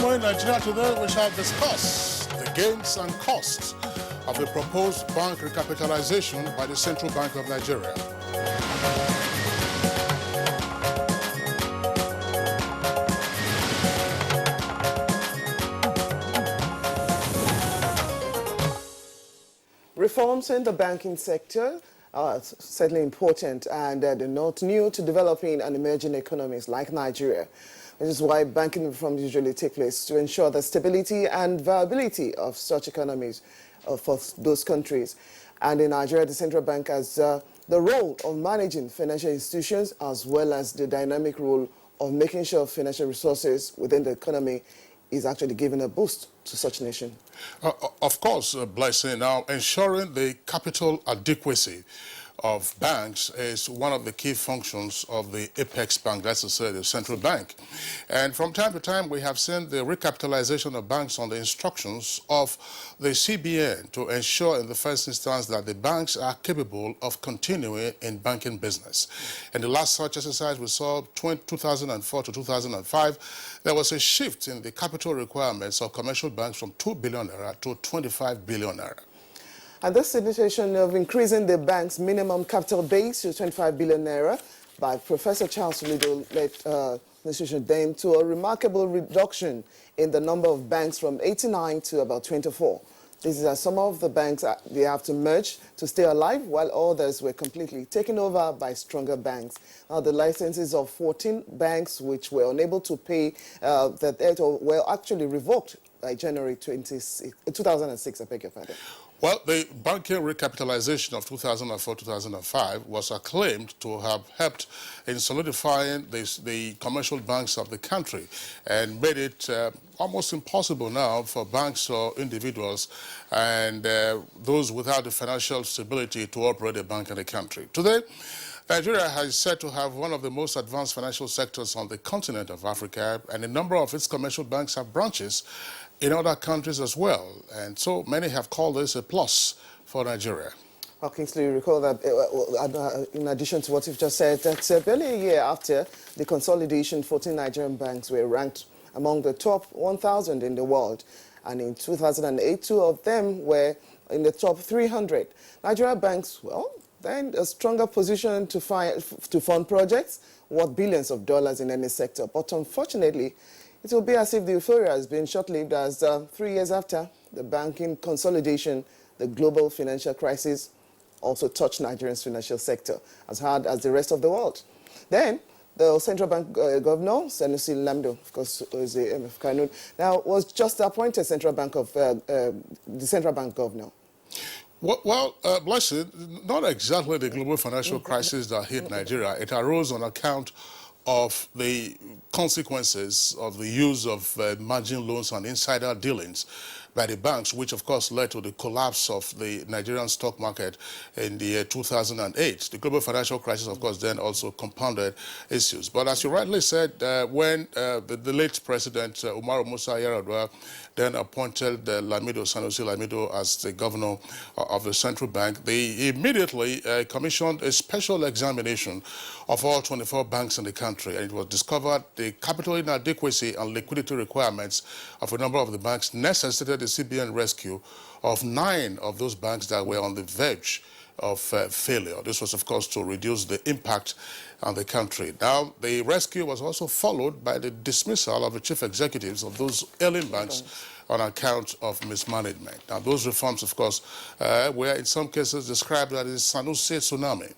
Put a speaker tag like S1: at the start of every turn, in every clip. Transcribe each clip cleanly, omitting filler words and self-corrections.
S1: So in Nigeria today, we shall discuss the gains and costs of the proposed bank recapitalization by the Central Bank of Nigeria.
S2: Reforms in the banking sector are certainly important, and they're not new to developing and emerging economies like Nigeria, which is why banking reforms usually take place to ensure the stability and viability of such economies for those countries. And in Nigeria, the central bank has the role of managing financial institutions as well as the dynamic role of making sure financial resources within the economy is actually giving a boost to such nation.
S1: Of course, Blessing. Now, ensuring the capital adequacy of banks is one of the key functions of the apex bank, that's to say the central bank. And from time to time, we have seen the recapitalization of banks on the instructions of the CBN to ensure in the first instance that the banks are capable of continuing in banking business. In the last such exercise we saw 2004 to 2005, there was a shift in the capital requirements of commercial banks from 2 billion naira to 25 billion naira.
S2: And this situation of increasing the bank's minimum capital base to 25 billion naira by Professor Charles Lido led the institution then to a remarkable reduction in the number of banks from 89 to about 24. These are some of the banks they have to merge to stay alive, while others were completely taken over by stronger banks. Now, the licenses of 14 banks which were unable to pay the debt were actually revoked by January 2006, I beg your pardon.
S1: Well, the banking recapitalization of 2004-2005 was acclaimed to have helped in solidifying the commercial banks of the country and made it almost impossible now for banks or individuals and those without the financial stability to operate a bank in the country. Today, Nigeria is said to have one of the most advanced financial sectors on the continent of Africa, and a number of its commercial banks have branches in other countries as well. And so many have called this a plus for Nigeria.
S2: Well, Kingsley, you recall that in addition to what you've just said, that barely a year after the consolidation, 14 Nigerian banks were ranked among the top 1,000 in the world. And in 2008, 2 of them were in the top 300. Nigeria banks, well, then a stronger position to fund projects worth billions of dollars in any sector. But unfortunately, it will be as if the euphoria has been short-lived, as 3 years after the banking consolidation, the global financial crisis also touched Nigeria's financial sector as hard as the rest of the world. Then, the central bank governor, Sanusi Lamido, of course, is the MF Kano, now was just appointed the central bank governor.
S1: Well, Blessed, not exactly the global financial crisis that hit Nigeria. It arose on account of the consequences of the use of margin loans and insider dealings by the banks, which of course led to the collapse of the Nigerian stock market in the year 2008. The global financial crisis, of course, then also compounded issues. But as you rightly said, when the late President Umaru Musa Yar'Adua then appointed Sanusi Lamido as the governor of the central bank, they immediately commissioned a special examination of all 24 banks in the country, and it was discovered the capital inadequacy and liquidity requirements of a number of the banks necessitated the CBN rescue of 9 of those banks that were on the verge of failure. This was, of course, to reduce the impact on the country. Now, the rescue was also followed by the dismissal of the chief executives of those ailing banks on account of mismanagement. Now, those reforms, of course, were in some cases described as a Sanusi tsunami.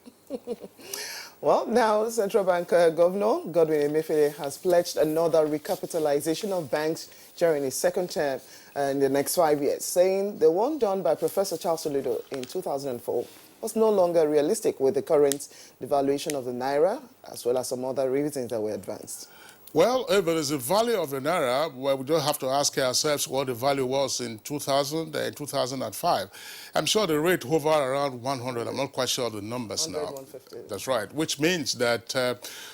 S2: Well, now Central Bank Governor Godwin Emefiele has pledged another recapitalization of banks during his second term in the next 5 years, saying the one done by Professor Charles Lido in 2004 was no longer realistic with the current devaluation of the naira, as well as some other reasons that were advanced.
S1: Well, if it is the value of the naira, well, we don't have to ask ourselves what the value was in 2000 and 2005. I'm sure the rate hovered around 100. I'm not quite sure of the numbers now.
S2: 150.
S1: That's right, which means that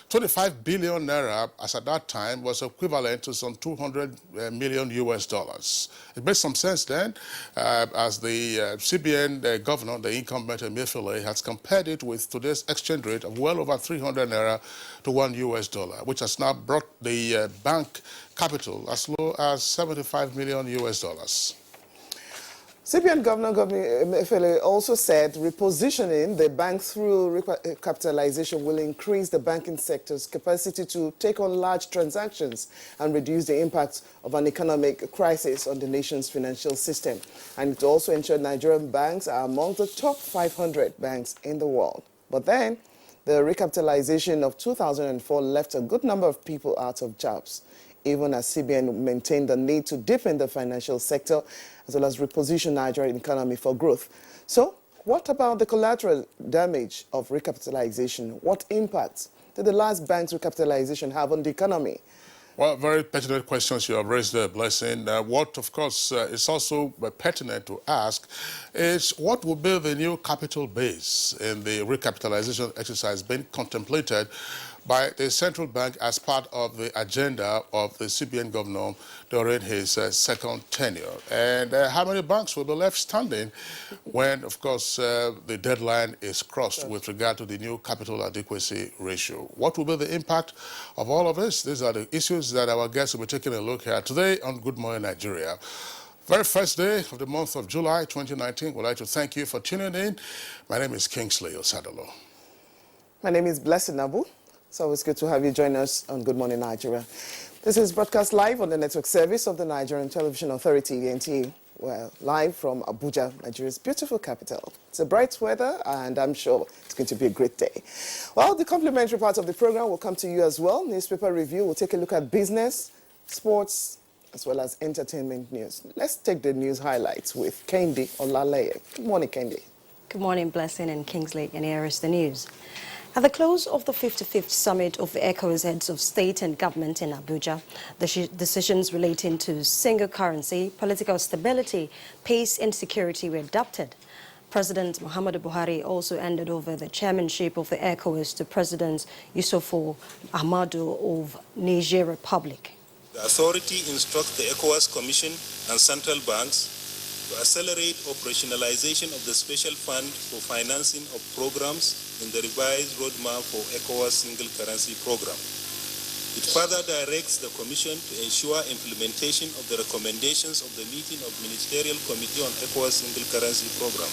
S1: 25 billion naira, as at that time, was equivalent to some 200 million US dollars. It makes some sense then, as the CBN governor, the incumbent Emefiele, has compared it with today's exchange rate of well over 300 naira to 1 US dollar, which has now brought the bank capital as low as $75 million US.
S2: CBN Governor Emefiele also said repositioning the bank through recapitalization will increase the banking sector's capacity to take on large transactions and reduce the impact of an economic crisis on the nation's financial system. And it also ensured Nigerian banks are among the top 500 banks in the world. But then, the recapitalization of 2004 left a good number of people out of jobs, even as CBN maintained the need to deepen the financial sector as well as reposition Nigerian economy for growth. So, what about the collateral damage of recapitalization? What impact did the last bank's recapitalization have on the economy?
S1: Well, very pertinent questions you have raised there, Blessing. What, of course, is also pertinent to ask is what will be the new capital base in the recapitalization exercise being contemplated by the central bank as part of the agenda of the CBN governor during his second tenure. And how many banks will be left standing when, of course, the deadline is crossed with regard to the new capital adequacy ratio? What will be the impact of all of this? These are the issues that our guests will be taking a look at today on Good Morning Nigeria. Very first day of the month of July 2019, we'd like to thank you for tuning in. My name is Kingsley Osadolo.
S2: My name is Blessed Nabu. It's always good to have you join us on Good Morning Nigeria. This is broadcast live on the network service of the Nigerian Television Authority, NTA. Well, live from Abuja, Nigeria's beautiful capital. It's a bright weather, and I'm sure it's going to be a great day. Well, the complimentary part of the program will come to you as well. Newspaper review, we'll take a look at business, sports, as well as entertainment news. Let's take the news highlights with Kendi Olaleye. Good morning, Kendi.
S3: Good morning, Blessing and Kingsley, and here is the news. At the close of the 55th summit of the ECOWAS heads of state and government in Abuja, the decisions relating to single currency, political stability, peace and security were adopted. President Muhammadu Buhari also handed over the chairmanship of the ECOWAS to President Yusufu Ahmadu of Niger Republic.
S4: The authority instructs the ECOWAS Commission and central banks to accelerate operationalization of the special fund for financing of programs in the revised roadmap for ECOWAS single currency program. It further directs the Commission to ensure implementation of the recommendations of the meeting of Ministerial Committee on ECOWAS single currency program.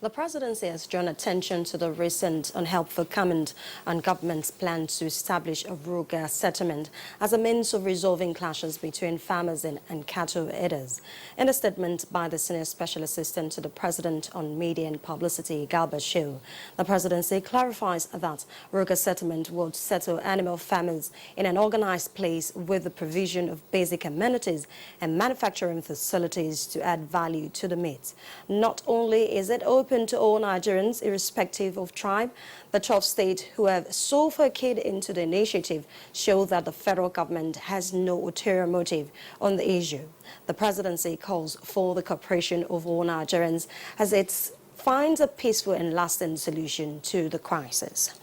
S3: The presidency has drawn attention to the recent unhelpful comment on government's plan to establish a RUGA settlement as a means of resolving clashes between farmers and cattle herders. In a statement by the Senior Special Assistant to the President on Media and Publicity, Galba Shehu, the presidency clarifies that RUGA settlement will settle animal farmers in an organized place with the provision of basic amenities and manufacturing facilities to add value to the meat. Not only is it open to all Nigerians, irrespective of tribe, the 12 states who have so far keyed into the initiative show that the federal government has no ulterior motive on the issue. The presidency calls for the cooperation of all Nigerians as it finds a peaceful and lasting solution to the crisis.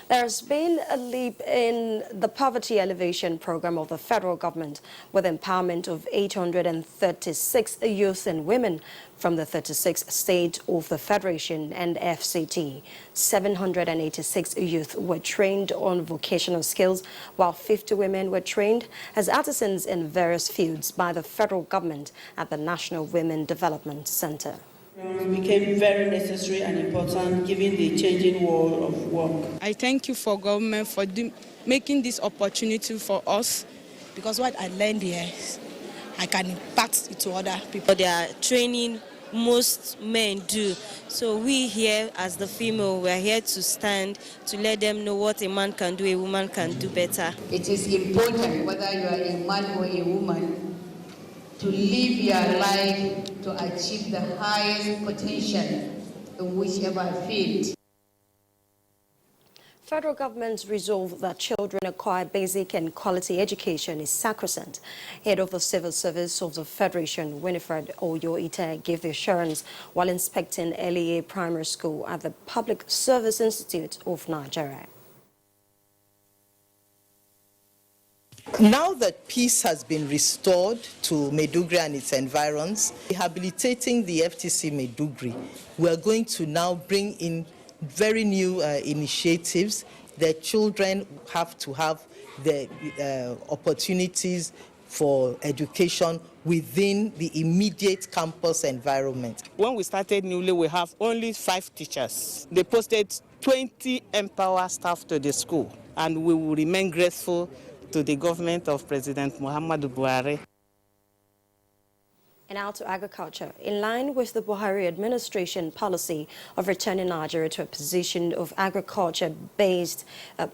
S3: There's been a leap in the poverty alleviation program of the federal government with empowerment of 836 youth and women from the 36 states of the Federation and FCT. 786 youth were trained on vocational skills, while 50 women were trained as artisans in various fields by the federal government at the National Women Development Center.
S5: Became very necessary and important given the changing world of work.
S6: I thank you for government for making this opportunity for us, because what I learned here, I can impact it to other people.
S7: They are training most men do. So we here as the female, we are here to stand to let them know what a man can do, a woman can do better.
S8: It is important whether you are a man or a woman to live your life to achieve the highest potential in whichever field.
S3: Federal government's resolve that children acquire basic and quality education is sacrosanct. Head of the Civil Service of the Federation, Winifred Oyo-Ite, gave the assurance while inspecting LEA Primary School at the Public Service Institute of Nigeria.
S9: Now that peace has been restored to Maiduguri and its environs, rehabilitating the FTC Maiduguri, we are going to now bring in very new initiatives their children have to have the opportunities for education within the immediate campus environment.
S10: When we started newly, we have only 5 teachers. They posted 20 Empower staff to the school, and we will remain grateful to the government of President Muhammadu Buhari.
S3: And now to agriculture. In line with the Buhari administration policy of returning Nigeria to a position of agriculture-based,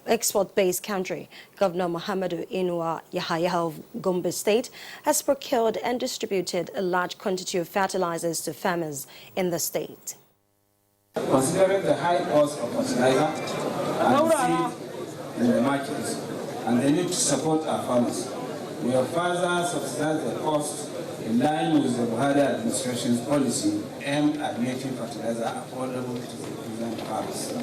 S3: export-based country, Governor Muhammadu Inuwa Yahaya of Gombe State has procured and distributed a large quantity of fertilizers to farmers in the state.
S11: Considering the high cost of fertilizer and seed in the markets and the need to support our farmers, we have further subsidized the cost in line with the Buhari administration's policy aimed at making fertilizer affordable to the peasant farmers.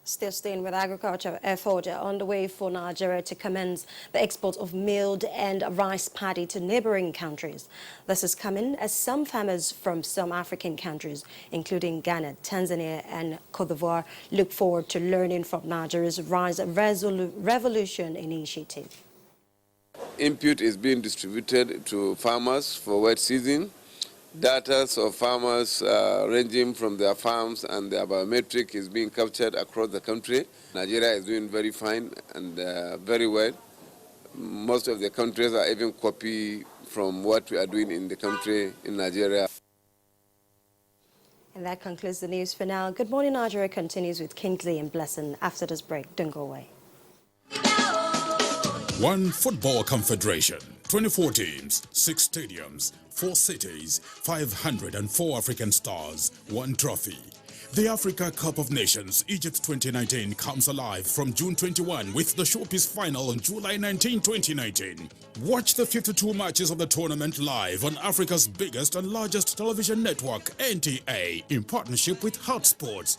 S3: Still staying with agriculture, efforts are underway for Nigeria to commence the export of milled and rice paddy to neighboring countries. This is coming as some farmers from some African countries, including Ghana, Tanzania and Cote d'Ivoire, look forward to learning from Nigeria's Rice Revolution initiative.
S12: Input is being distributed to farmers for wet season. Data of farmers ranging from their farms and their biometric is being captured across the country. Nigeria is doing very fine and very well. Most of the countries are even copy from what we are doing in the country in Nigeria.
S3: And that concludes the news for now. Good Morning Nigeria continues with Kingsley and Blessing after this break. Don't go away.
S13: One Football Confederation, 24 teams, 6 stadiums, 4 cities, 504 African stars, 1 trophy. The Africa Cup of Nations, Egypt 2019 comes alive from June 21 with the showpiece final on July 19, 2019. Watch the 52 matches of the tournament live on Africa's biggest and largest television network, NTA, in partnership with Hot Sports.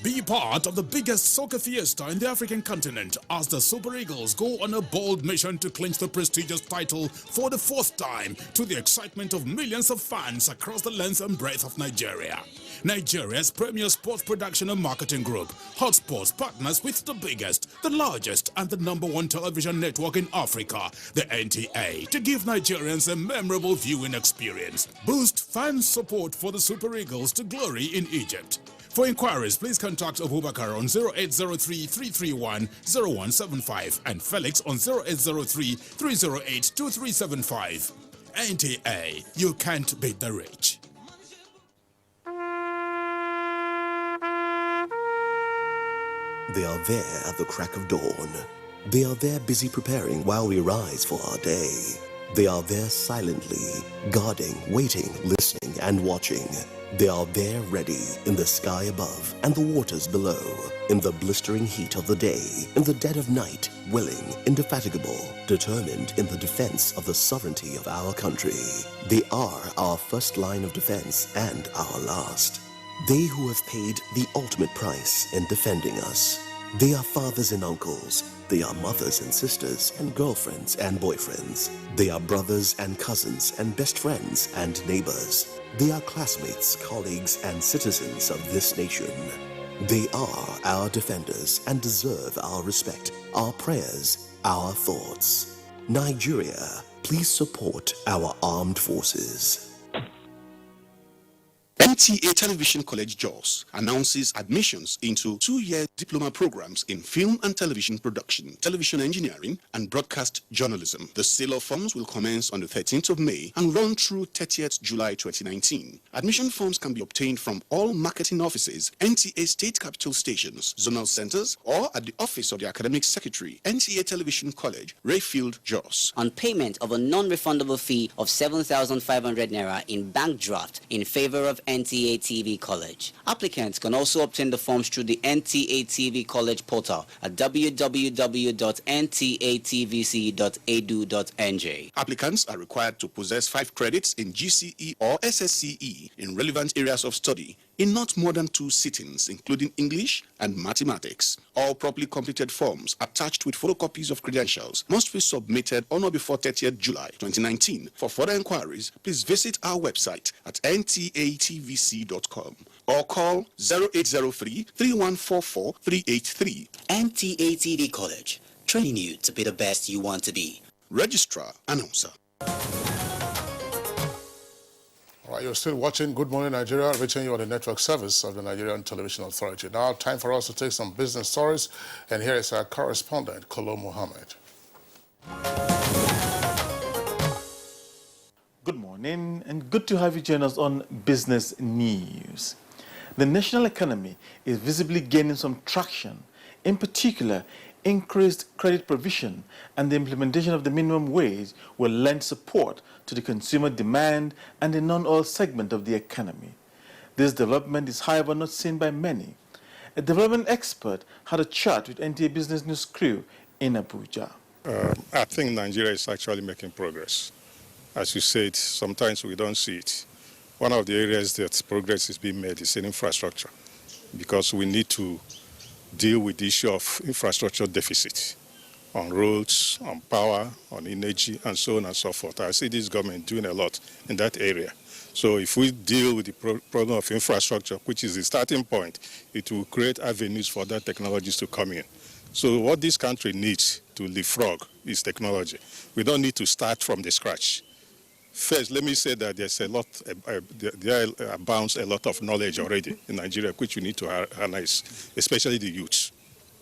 S13: Be part of the biggest soccer fiesta in the African continent as the Super Eagles go on a bold mission to clinch the prestigious title for the 4th time to the excitement of millions of fans across the length and breadth of Nigeria. Nigeria's premier sports production and marketing group, Hot Sports, partners with the biggest, the largest and the #1 television network in Africa, the NTA, to give Nigerians a memorable viewing experience. Boost fan support for the Super Eagles to glory in Egypt. For inquiries, please contact Abubakar on 0803-331-0175 and Felix on 0803-308-2375. NTA, you can't beat the rich.
S14: They are there at the crack of dawn. They are there busy preparing while we rise for our day. They are there silently, guarding, waiting, listening, and watching. They are there ready in the sky above and the waters below, in the blistering heat of the day, in the dead of night, willing, indefatigable, determined in the defense of the sovereignty of our country. They are our first line of defense and our last. They who have paid the ultimate price in defending us. They are fathers and uncles. They are mothers and sisters and girlfriends and boyfriends. They are brothers and cousins and best friends and neighbors. They are classmates, colleagues, and citizens of this nation. They are our defenders and deserve our respect, our prayers, our thoughts. Nigeria, please support our armed forces.
S15: NTA Television College Jos announces admissions into 2-year diploma programs in film and television production, television engineering, and broadcast journalism. The sale of forms will commence on the 13th of May and run through 30th July 2019. Admission forms can be obtained from all marketing offices, NTA state capital stations, zonal centers, or at the office of the academic secretary, NTA Television College, Rayfield, Jos.
S16: On payment of a non-refundable fee of 7,500 naira in bank draft in favor of NTA TV College. Applicants can also obtain the forms through the NTA TV College portal at www.ntatvc.edu.nj.
S15: Applicants are required to possess 5 credits in GCE or SSCE in relevant areas of study in not more than 2 sittings, including English and mathematics. All properly completed forms attached with photocopies of credentials must be submitted on or before 30th July 2019. For further inquiries, please visit our website at ntatvc.com or call 0803-3144-383.
S16: NTA TV College, training you to be the best you want to be.
S15: Registrar, Announcer.
S1: All right, you're still watching Good Morning Nigeria, reaching you on the network service of the Nigerian Television Authority. Now, time for us to take some business stories, and here is our correspondent, Kolo Mohammed.
S17: Good morning, and good to have you join us on Business News. The national economy is visibly gaining some traction, in particular, increased credit provision and the implementation of the minimum wage will lend support to the consumer demand and the non-oil segment of the economy. This development is, however, not seen by many. A development expert had a chat with NTA Business News crew in Abuja.
S18: I think Nigeria is actually making progress. As you said, sometimes we don't see it. One of the areas that progress is being made is in infrastructure, because we need to deal with the issue of infrastructure deficit on roads, on power, on energy, and so on and so forth. I see this government doing a lot in that area. So if we deal with the problem of infrastructure, which is the starting point, it will create avenues for other technologies to come in. So what this country needs to leapfrog is technology. We don't need to start from the scratch. First, let me say that there's a lot, there abounds a lot of knowledge already in Nigeria, which we need to harness, especially the youth.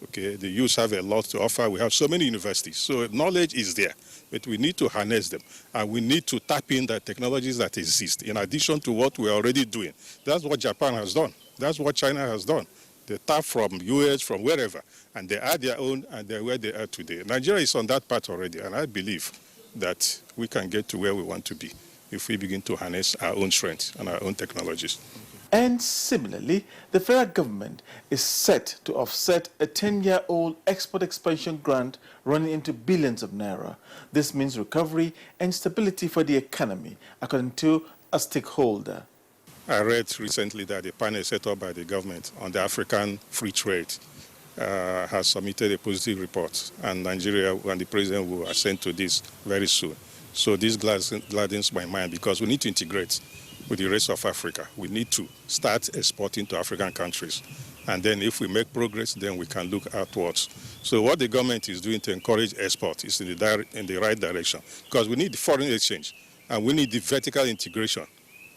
S18: Okay, the youth have a lot to offer. We have so many universities, so knowledge is there, but we need to harness them, and we need to tap in the technologies that exist, in addition to what we're already doing. That's what Japan has done. That's what China has done. They tap from US, from wherever, and they add their own, and they're where they are today. Nigeria is on that path already, and I believe that we can get to where we want to be if we begin to harness our own strengths and our own technologies.
S17: And similarly, the federal government is set to offset a 10-year-old export expansion grant running into billions of naira. This means recovery and stability for the economy, according to a stakeholder.
S18: I read recently that a panel set up by the government on the African free trade has submitted a positive report, and Nigeria and the president will assent to this very soon. So this gladdens my mind, because we need to integrate with the rest of Africa. We need to start exporting to African countries. And then if we make progress, then we can look outwards. So what the government is doing to encourage export is in the right direction, because we need the foreign exchange, and we need the vertical integration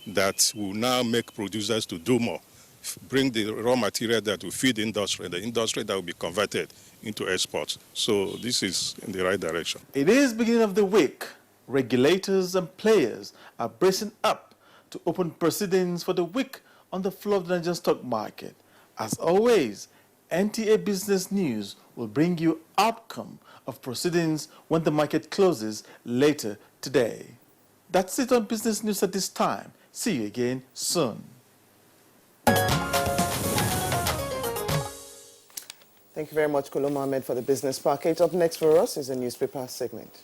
S18: that will now make producers to do more, bring the raw material that will feed the industry that will be converted into exports. So this is in the right direction.
S17: It is beginning of the week. Regulators and players are bracing up to open proceedings for the week on the floor of the Nigerian stock market. As always, NTA Business News will bring you outcome of proceedings when the market closes later today. That's it on Business News at this time. See you again soon.
S2: Thank you very much, Kolo Mohammed, for the business package. Up next for us is a newspaper segment.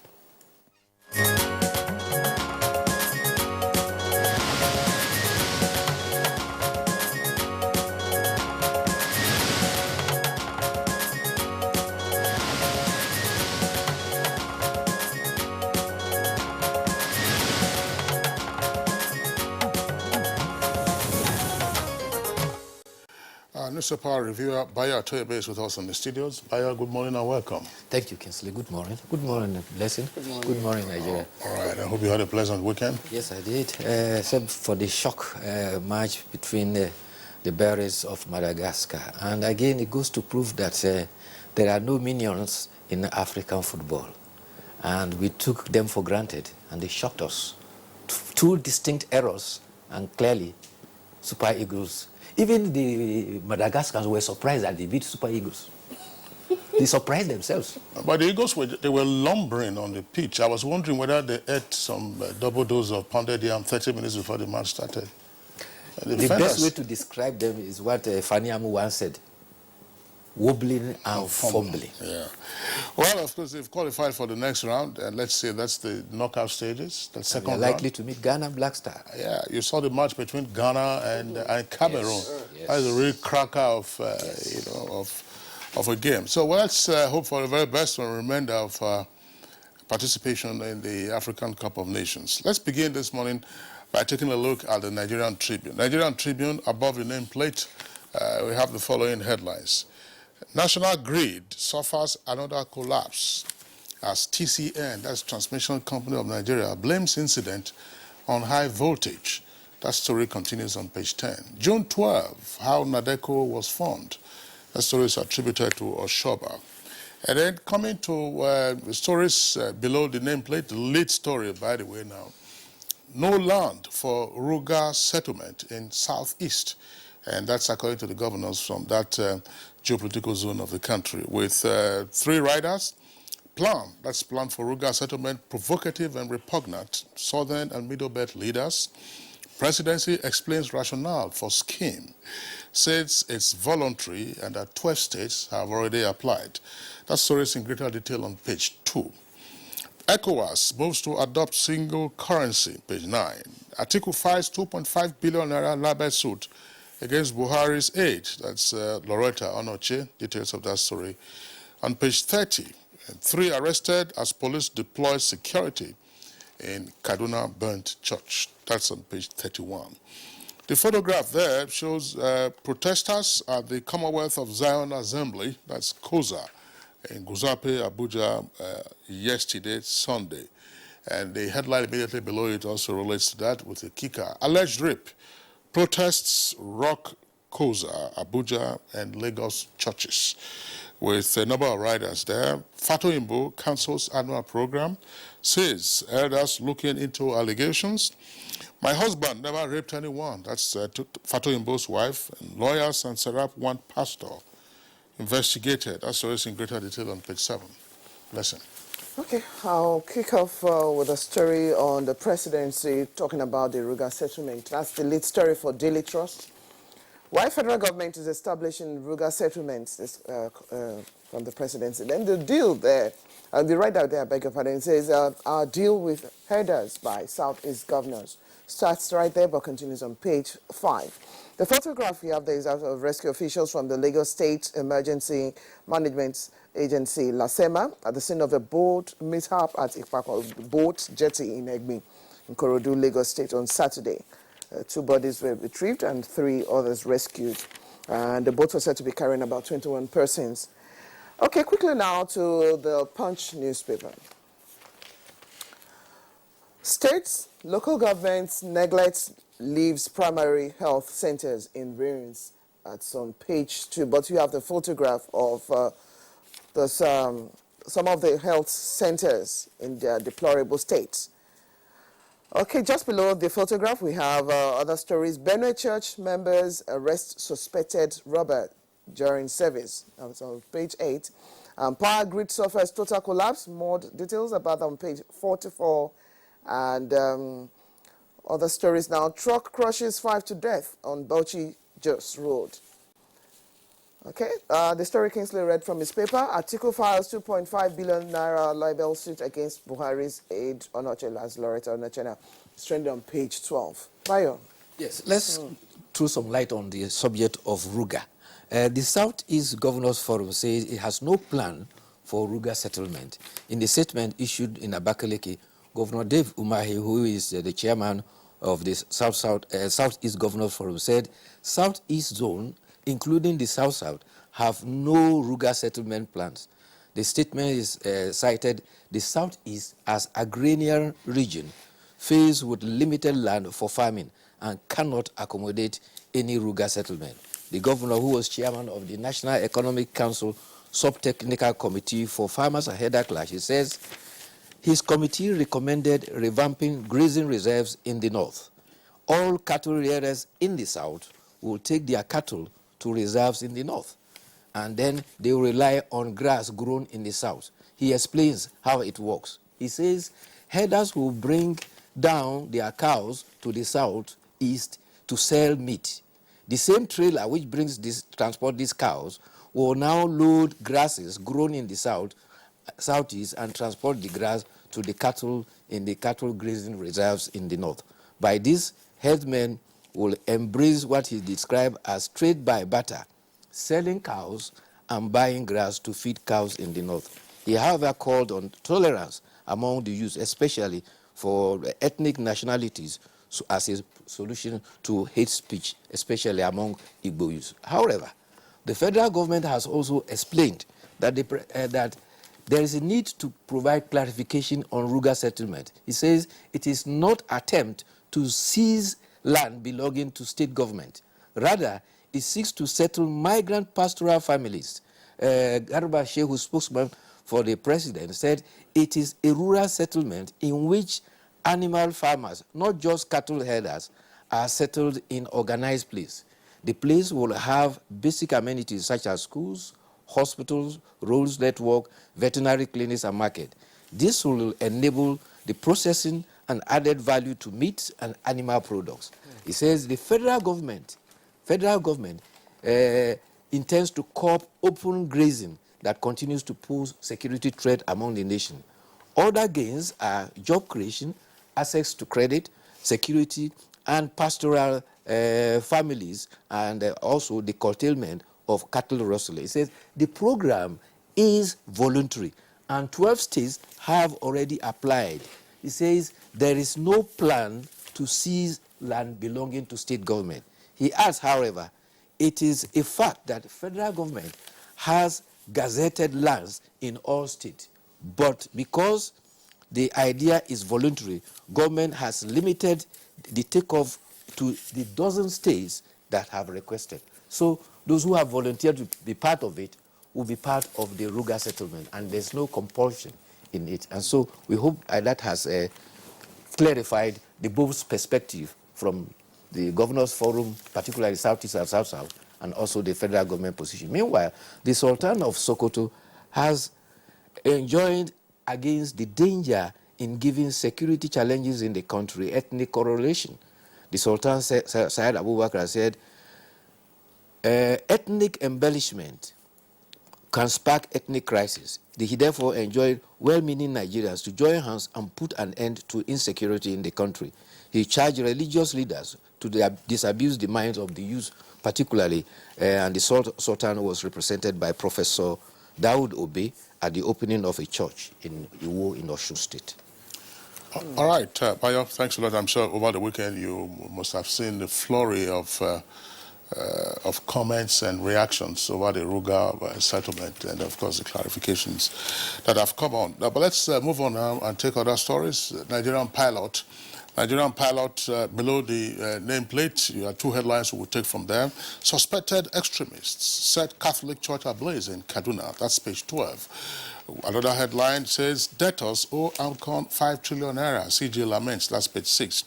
S1: Newspaper reviewer Bayo Atoyebe is with us in the studios. Bayo, good morning and welcome.
S19: Thank you, Kinsley. Good morning. Good morning, Blessing. Good morning, Nigeria.
S1: All right, I hope you had a pleasant weekend.
S19: Yes, I did. Except for the shock match between the bearers of Madagascar. And again, it goes to prove that there are no minions in African football. And we took them for granted, and they shocked us. Two distinct errors, and clearly, Super Eagles. Even the Madagascans were surprised that they beat Super Eagles. They surprised themselves.
S1: But the Eagles, they were lumbering on the pitch. I was wondering whether they ate some double dose of pounded yam 30 minutes before the match started.
S19: The best way to describe them is what Fanny Amu once said: wobbling and fumbling.
S1: Yeah. Well, of course, they've qualified for the next round, and let's say that's the knockout stages, the second round.
S19: Likely to meet Ghana Black Star.
S1: Yeah, you saw the match between Ghana and Cameroon. Yes. That is a real cracker of, of a game. So let's hope for the very best and remainder of participation in the African Cup of Nations. Let's begin this morning by taking a look at the Nigerian Tribune. Nigerian Tribune, above the nameplate, we have the following headlines. National grid suffers another collapse as TCN, that's Transmission Company of Nigeria, blames incident on high voltage. That story continues on page 10. June 12, how NADECO was formed. That story is attributed to Oshoba. And then coming to the stories below the nameplate, the lead story, by the way, now. No land for RUGA settlement in southeast. And that's according to the governors from that geopolitical zone of the country. With 3 riders, that's plan for RUGA settlement, provocative and repugnant, southern and middle belt leaders. Presidency explains rationale for scheme, says it's voluntary and that 12 states have already applied. That story is in greater detail on page 2. ECOWAS moves to adopt single currency, page 9. Atiku files 2.5 billion naira libel suit against Buhari's aide. That's Loretta Onoche. Details of that story on page 30. 3 arrested as police deploy security in Kaduna burnt church. That's on page 31. The photograph there shows protesters at the Commonwealth of Zion Assembly, that's COZA, in Guzape, Abuja, yesterday, Sunday. And the headline immediately below it also relates to that with a kicker. Alleged rape. Protests rock COZA, Abuja, and Lagos churches. With a number of riders there, Fatoyinbo Council's annual program says elders looking into allegations. My husband never raped anyone. That's Fatoyinbo's wife. And lawyers and Serap one pastor investigated. That's always in greater detail on page 7. Listen.
S2: Okay, I'll kick off with a story on the presidency talking about the RUGA settlement. That's the lead story for Daily Trust. Why federal government is establishing RUGA settlements from the presidency. Then the deal there, the right out there, I beg your pardon, says our deal with herders by Southeast governors. Starts right there but continues on page 5. The photograph we have there is of rescue officials from the Lagos State Emergency Management Agency, LASEMA, at the scene of a boat mishap at Ipako Boat Jetty in Egbe, in Korodu, Lagos State on Saturday. 2 bodies were retrieved and 3 others rescued. And the boat was said to be carrying about 21 persons. Okay, quickly now to the Punch newspaper. States, local governments neglect leaves primary health centers in ruins. That's on page 2. But you have the photograph of some of the health centers in their deplorable states. Okay, just below the photograph, we have other stories. Benue Church members arrest suspected robber during service. That's on page 8. Power grid suffers total collapse. More details about that on page 44. And other stories now. Truck crushes 5 to death on Bauchi Jos Road. Okay, the story Kingsley read from his paper. Atiku files 2.5 billion naira libel suit against Buhari's aide Onoche, as Loretta Onoche. It's trending on page 12. Bayo.
S19: Yes, let's throw some light on the subject of RUGA. The Southeast Governors Forum says it has no plan for RUGA settlement. In the statement issued in Abakaliki, Governor Dave Umahi, who is the chairman of the Southeast Governors Forum, said Southeast Zone, including the South-South, have no RUGA settlement plans. The statement is cited the Southeast as agrarian region faced with limited land for farming and cannot accommodate any RUGA settlement. The governor, who was chairman of the National Economic Council Sub-Technical Committee for Farmers and Header Clashes, says his committee recommended revamping grazing reserves in the north. All cattle rearers in the south will take their cattle to reserves in the north, and then they will rely on grass grown in the south. He explains how it works. He says herders will bring down their cows to the southeast to sell meat. The same trailer which transport these cows will now load grasses grown in the southeast and transport the grass to the cattle in the cattle grazing reserves in the north. By this, herdsmen will embrace what he described as trade by barter, selling cows and buying grass to feed cows in the north. He, however, called on tolerance among the youth, especially for ethnic nationalities, as a solution to hate speech, especially among Igbo youth. However, the federal government has also explained that, that there is a need to provide clarification on RUGA settlement. It says it is not attempt to seize land belonging to state government. Rather, it seeks to settle migrant pastoral families. Garba Shehu, spokesman for the president, said it is a rural settlement in which animal farmers, not just cattle herders, are settled in organized place. The place will have basic amenities such as schools, hospitals, roads network, veterinary clinics, and market. This will enable the processing and added value to meat and animal products. It says the federal government intends to curb open grazing that continues to pose security threat among the nation. Other gains are job creation, access to credit, security, and pastoral families, and also the curtailment of cattle rustling. It says the program is voluntary, and 12 states have already applied. It says there is no plan to seize land belonging to state government. He adds, however, it is a fact that the federal government has gazetted lands in all states, but because the idea is voluntary, government has limited the takeoff to the dozen states that have requested. So those who have volunteered to be part of it will be part of the RUGA settlement, and there's no compulsion in it. And so we hope that has clarified the both perspective from the Governors Forum, particularly Southeast and South-South, and also the federal government position. Meanwhile, the Sultan of Sokoto has enjoined against the danger in giving security challenges in the country ethnic correlation. The Sultan, Syed Abubakar, said, ethnic embellishment can spark ethnic crisis. He therefore enjoined well-meaning Nigerians to join hands and put an end to insecurity in the country. He charged religious leaders to disabuse the minds of the youth, particularly, and the Sultan was represented by Professor Dawood Obe at the opening of a church in Iwo in Osun State.
S1: All right, Bayo, thanks a lot. I'm sure over the weekend you must have seen the flurry of comments and reactions over the RUGA settlement and, of course, the clarifications that have come on. But let's move on now and take other stories. Nigerian pilot, below the nameplate, you have two headlines we will take from there. Suspected extremists set Catholic church ablaze in Kaduna. That's page 12. Another headline says, debtors owe AMCON 5 trillion naira. CJ laments. That's page 6.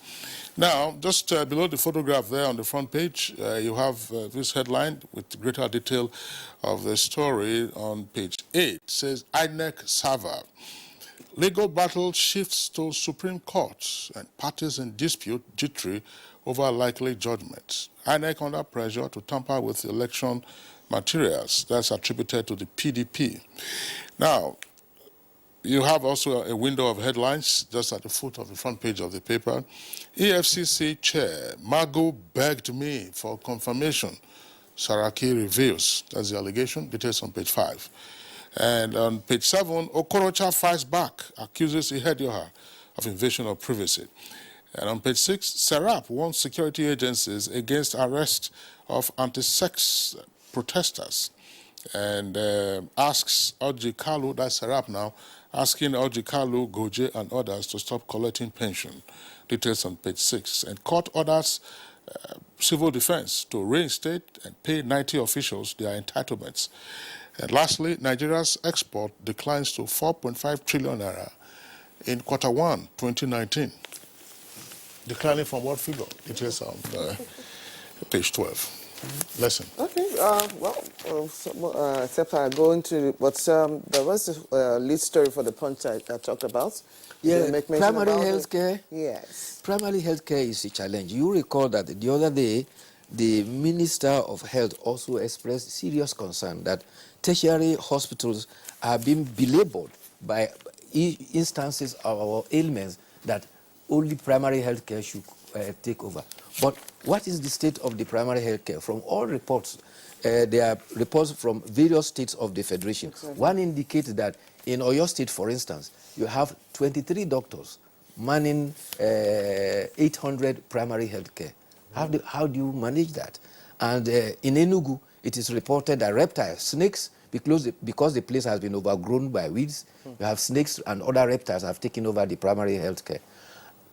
S1: Now, just below the photograph there on the front page, you have this headline with greater detail of the story on page 8. It says, INEC server. Legal battle shifts to Supreme Court and parties in dispute jittery over likely judgment. INEC under pressure to tamper with election materials. That's attributed to the PDP. Now, you have also a window of headlines just at the foot of the front page of the paper. EFCC Chair Mago begged me for confirmation. Saraki reveals. That's the allegation. Details on page 5. And on page 7, Okorocha fights back, accuses Ihedioha of invasion of privacy. And on page 6, Serap warns security agencies against arrest of anti-sex protesters and asks Orji Kalu, that's Serap now, asking Orji Kalu, Goje, and others to stop collecting pension. Details on page 6. And court orders civil defense to reinstate and pay 90 officials their entitlements. And lastly, Nigeria's export declines to 4.5 trillion naira in Q1 2019. Declining from what figure? Details on page 12. Lesson.
S2: Okay, except I go into, but there was a lead story for the Punch I talked about.
S19: Yeah, primary health care.
S2: Yes.
S19: Primary health care is a challenge. You recall that the other day, the Minister of Health also expressed serious concern that tertiary hospitals are being belabored by instances of ailments that only primary health care should take over. But what is the state of the primary health care? From all reports, there are reports from various states of the Federation. Exactly. One indicates that in Oyo State, for instance, you have 23 doctors manning 800 primary health care. How do you manage that? And in Enugu, it is reported that reptiles, snakes, because the place has been overgrown by weeds, you have snakes and other reptiles have taken over the primary health care.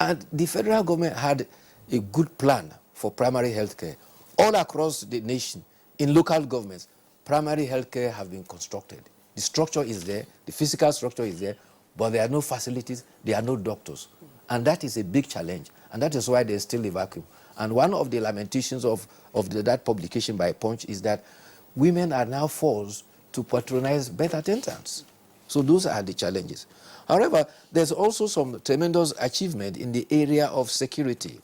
S19: And the federal government had a good plan for primary health care. All across the nation, in local governments, primary health care have been constructed. The structure is there, the physical structure is there, but there are no facilities, there are no doctors. And that is a big challenge, and that is why there's still a vacuum. And one of the lamentations of that publication by Punch is that women are now forced to patronize birth attendants. So those are the challenges. However, there's also some tremendous achievement in the area of security.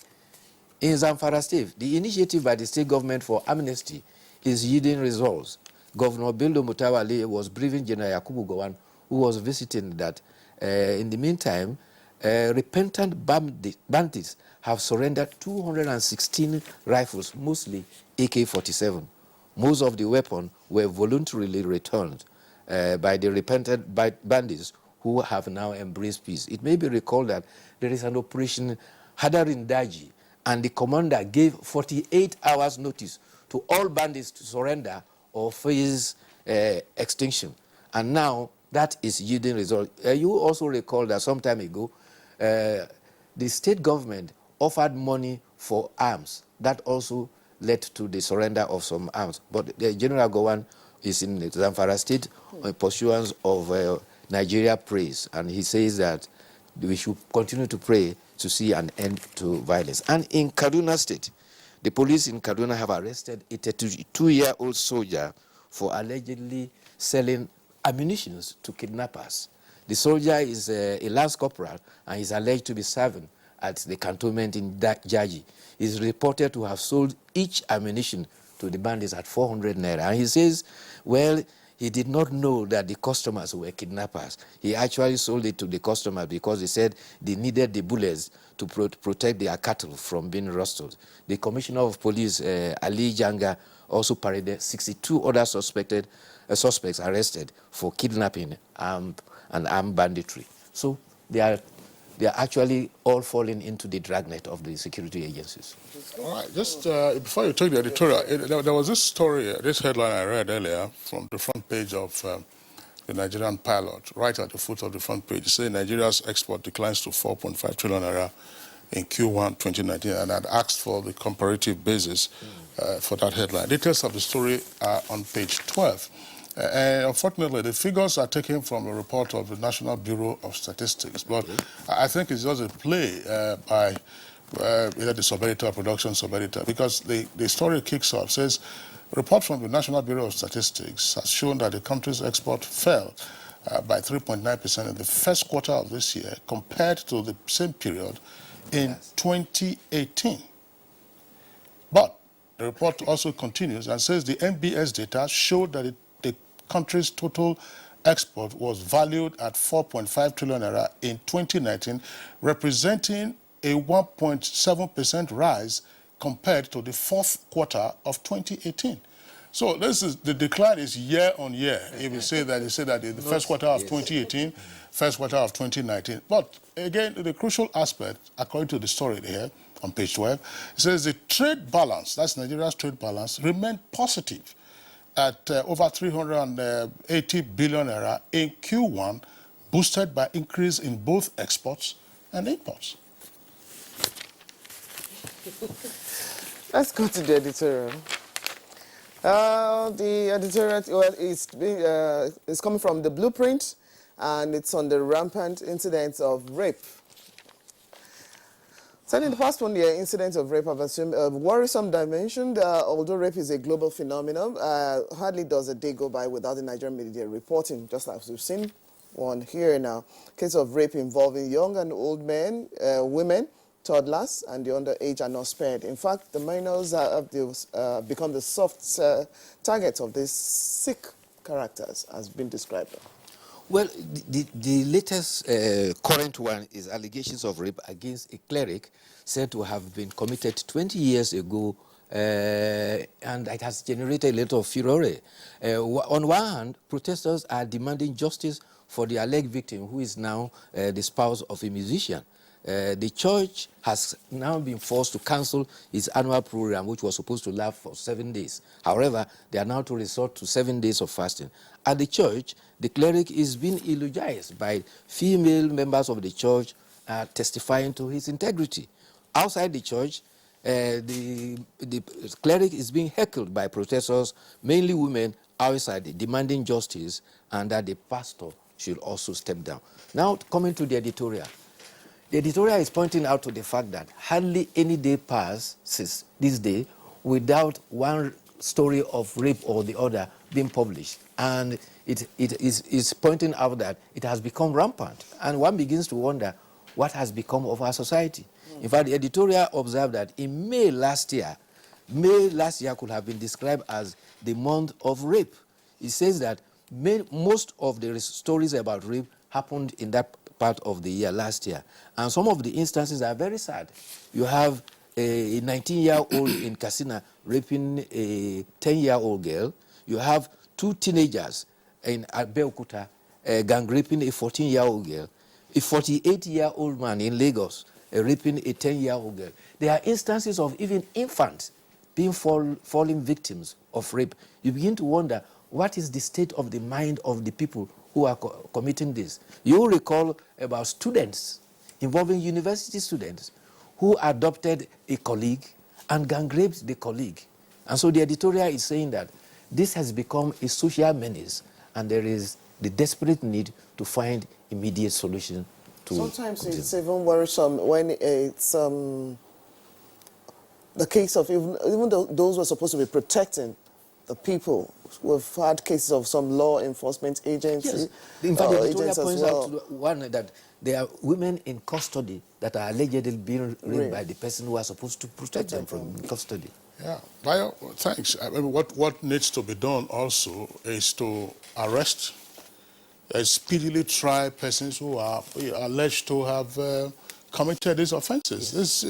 S19: In Zamfara State, the initiative by the state government for amnesty is yielding results. Governor Bello Mutawale was briefing General Yakubu Gowon, who was visiting, that in the meantime, repentant bandits have surrendered 216 rifles, mostly AK-47. Most of the weapons were voluntarily returned by the repentant bandits who have now embraced peace. It may be recalled that there is an operation Hadarin Daji, and the commander gave 48 hours notice to all bandits to surrender or face extinction. And now that is yielding results. You also recall that some time ago, the state government offered money for arms. That also led to the surrender of some arms. But General Gowon is in Zamfara State in pursuance of Nigeria prays, and he says that we should continue to pray to see an end to violence. And in Kaduna State, the police in Kaduna have arrested a 32-year-old soldier for allegedly selling ammunition to kidnappers. The soldier is a lance corporal and is alleged to be serving at the cantonment in Jaji. He is reported to have sold each ammunition to the bandits at 400 naira. And he says, well, he did not know that the customers were kidnappers. He actually sold it to the customers because he said they needed the bullets to protect their cattle from being rustled. The Commissioner of Police, Ali Janga, also paraded 62 other suspects arrested for kidnapping and armed banditry. So they are actually all falling into the dragnet of the security agencies.
S1: All right, just before you take the editorial, there was this story, this headline I read earlier from the front page of the Nigerian Pilot, right at the foot of the front page. It says Nigeria's export declines to 4.5 trillion naira in Q1 2019, and I'd asked for the comparative basis for that headline. Details of the story are on page 12. And unfortunately, the figures are taken from a report of the National Bureau of Statistics, but I think it's just a play by either the sub-editor or production sub-editor, because the story kicks off, says, a report from the National Bureau of Statistics has shown that the country's export fell by 3.9% in the first quarter of this year compared to the same period in 2018. But the report also continues and says the NBS data showed that the country's total export was valued at 4.5 trillion naira in 2019, representing a 1.7% rise compared to the fourth quarter of 2018. So this is, the decline is year on year. If you say that in the first quarter of 2018, first quarter of 2019. But again, the crucial aspect, according to the story here on page 12, it says the trade balance, that's Nigeria's trade balance, remained positive at over 380 billion naira in Q1, boosted by increase in both exports and imports.
S2: Let's go to the editorial. The editorial is coming from the Blueprint, and it's on the rampant incidents of rape. So in the past 1 year, incidents of rape have assumed a worrisome dimension. Although rape is a global phenomenon, hardly does a day go by without the Nigerian media reporting, just as we've seen one here now. Case of rape involving young and old men, women, toddlers, and the underage are not spared. In fact, the minors have become the soft targets of these sick characters, as been described.
S19: Well, the latest current one is allegations of rape against a cleric said to have been committed 20 years ago, and it has generated a lot of furore. On one hand, protesters are demanding justice for the alleged victim, who is now the spouse of a musician. the church has now been forced to cancel its annual program, which was supposed to last for 7 days. However, they are now to resort to 7 days of fasting. At the church, the cleric is being eulogized by female members of the church testifying to his integrity. Outside the church, the cleric is being heckled by protesters, mainly women, outside demanding justice and that the pastor should also step down. Now, coming to the editorial. The editorial is pointing out to the fact that hardly any day passes this day without one story of rape or the other being published. And it is pointing out that it has become rampant. And one begins to wonder what has become of our society. In fact, the editorial observed that in May last year could have been described as the month of rape. It says that most of the stories about rape happened in that part of the year last year. And some of the instances are very sad. You have a 19-year-old in Katsina raping a 10-year-old girl. You have 2 teenagers in Abuja gang raping a 14-year-old girl. A 48-year-old man in Lagos raping a 10-year-old girl. There are instances of even infants being falling victims of rape. You begin to wonder, what is the state of the mind of the people who are committing this? You recall about students involving university students who adopted a colleague and gang raped the colleague. And so the editorial is saying that this has become a social menace and there is the desperate need to find immediate solution to
S2: Sometimes it's even worrisome when it's the case of even though those who are supposed to be protecting the people. We've had cases of some law enforcement agencies.
S19: Yes. In fact, the editorial
S2: agents
S19: points
S2: as well.
S19: out to one that there are women in custody that are allegedly being raped by the person who are supposed to protect them from custody.
S1: Yeah, Bayo, thanks. I mean, what needs to be done also is to arrest and speedily try persons who are alleged to have committed these offences. This,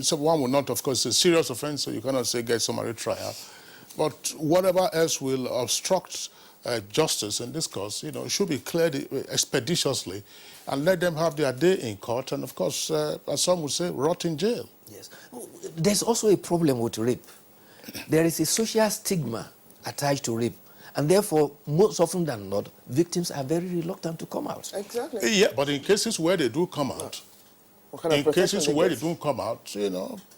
S1: so one will not, of course, a serious offence, so you cannot say get summary trial. But whatever else will obstruct justice in this case, should be cleared expeditiously and let them have their day in court and, of course, as some would say, rot in jail.
S19: Yes. There's also a problem with rape. There is a social stigma attached to rape. And therefore, most often than not, victims are very reluctant to come out.
S2: Exactly.
S1: Yeah, but in cases where they do come out,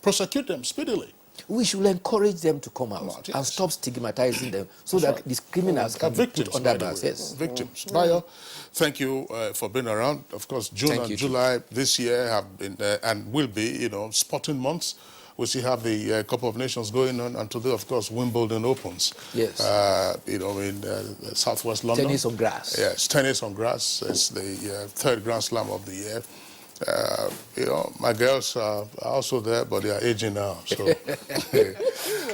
S1: prosecute them speedily.
S19: We should encourage them to come out and stop stigmatizing them so that these criminals can be put under bars. Yes.
S1: Victims. Bayo, thank you for being around. Of course, June and July this year have been and will be, sporting months. We still have the Cup of Nations going on, and today, of course, Wimbledon opens.
S19: Yes.
S1: In Southwest London.
S19: Tennis on grass.
S1: Yes, tennis on grass. It's the third Grand Slam of the year. My girls are also there, but they are aging now. So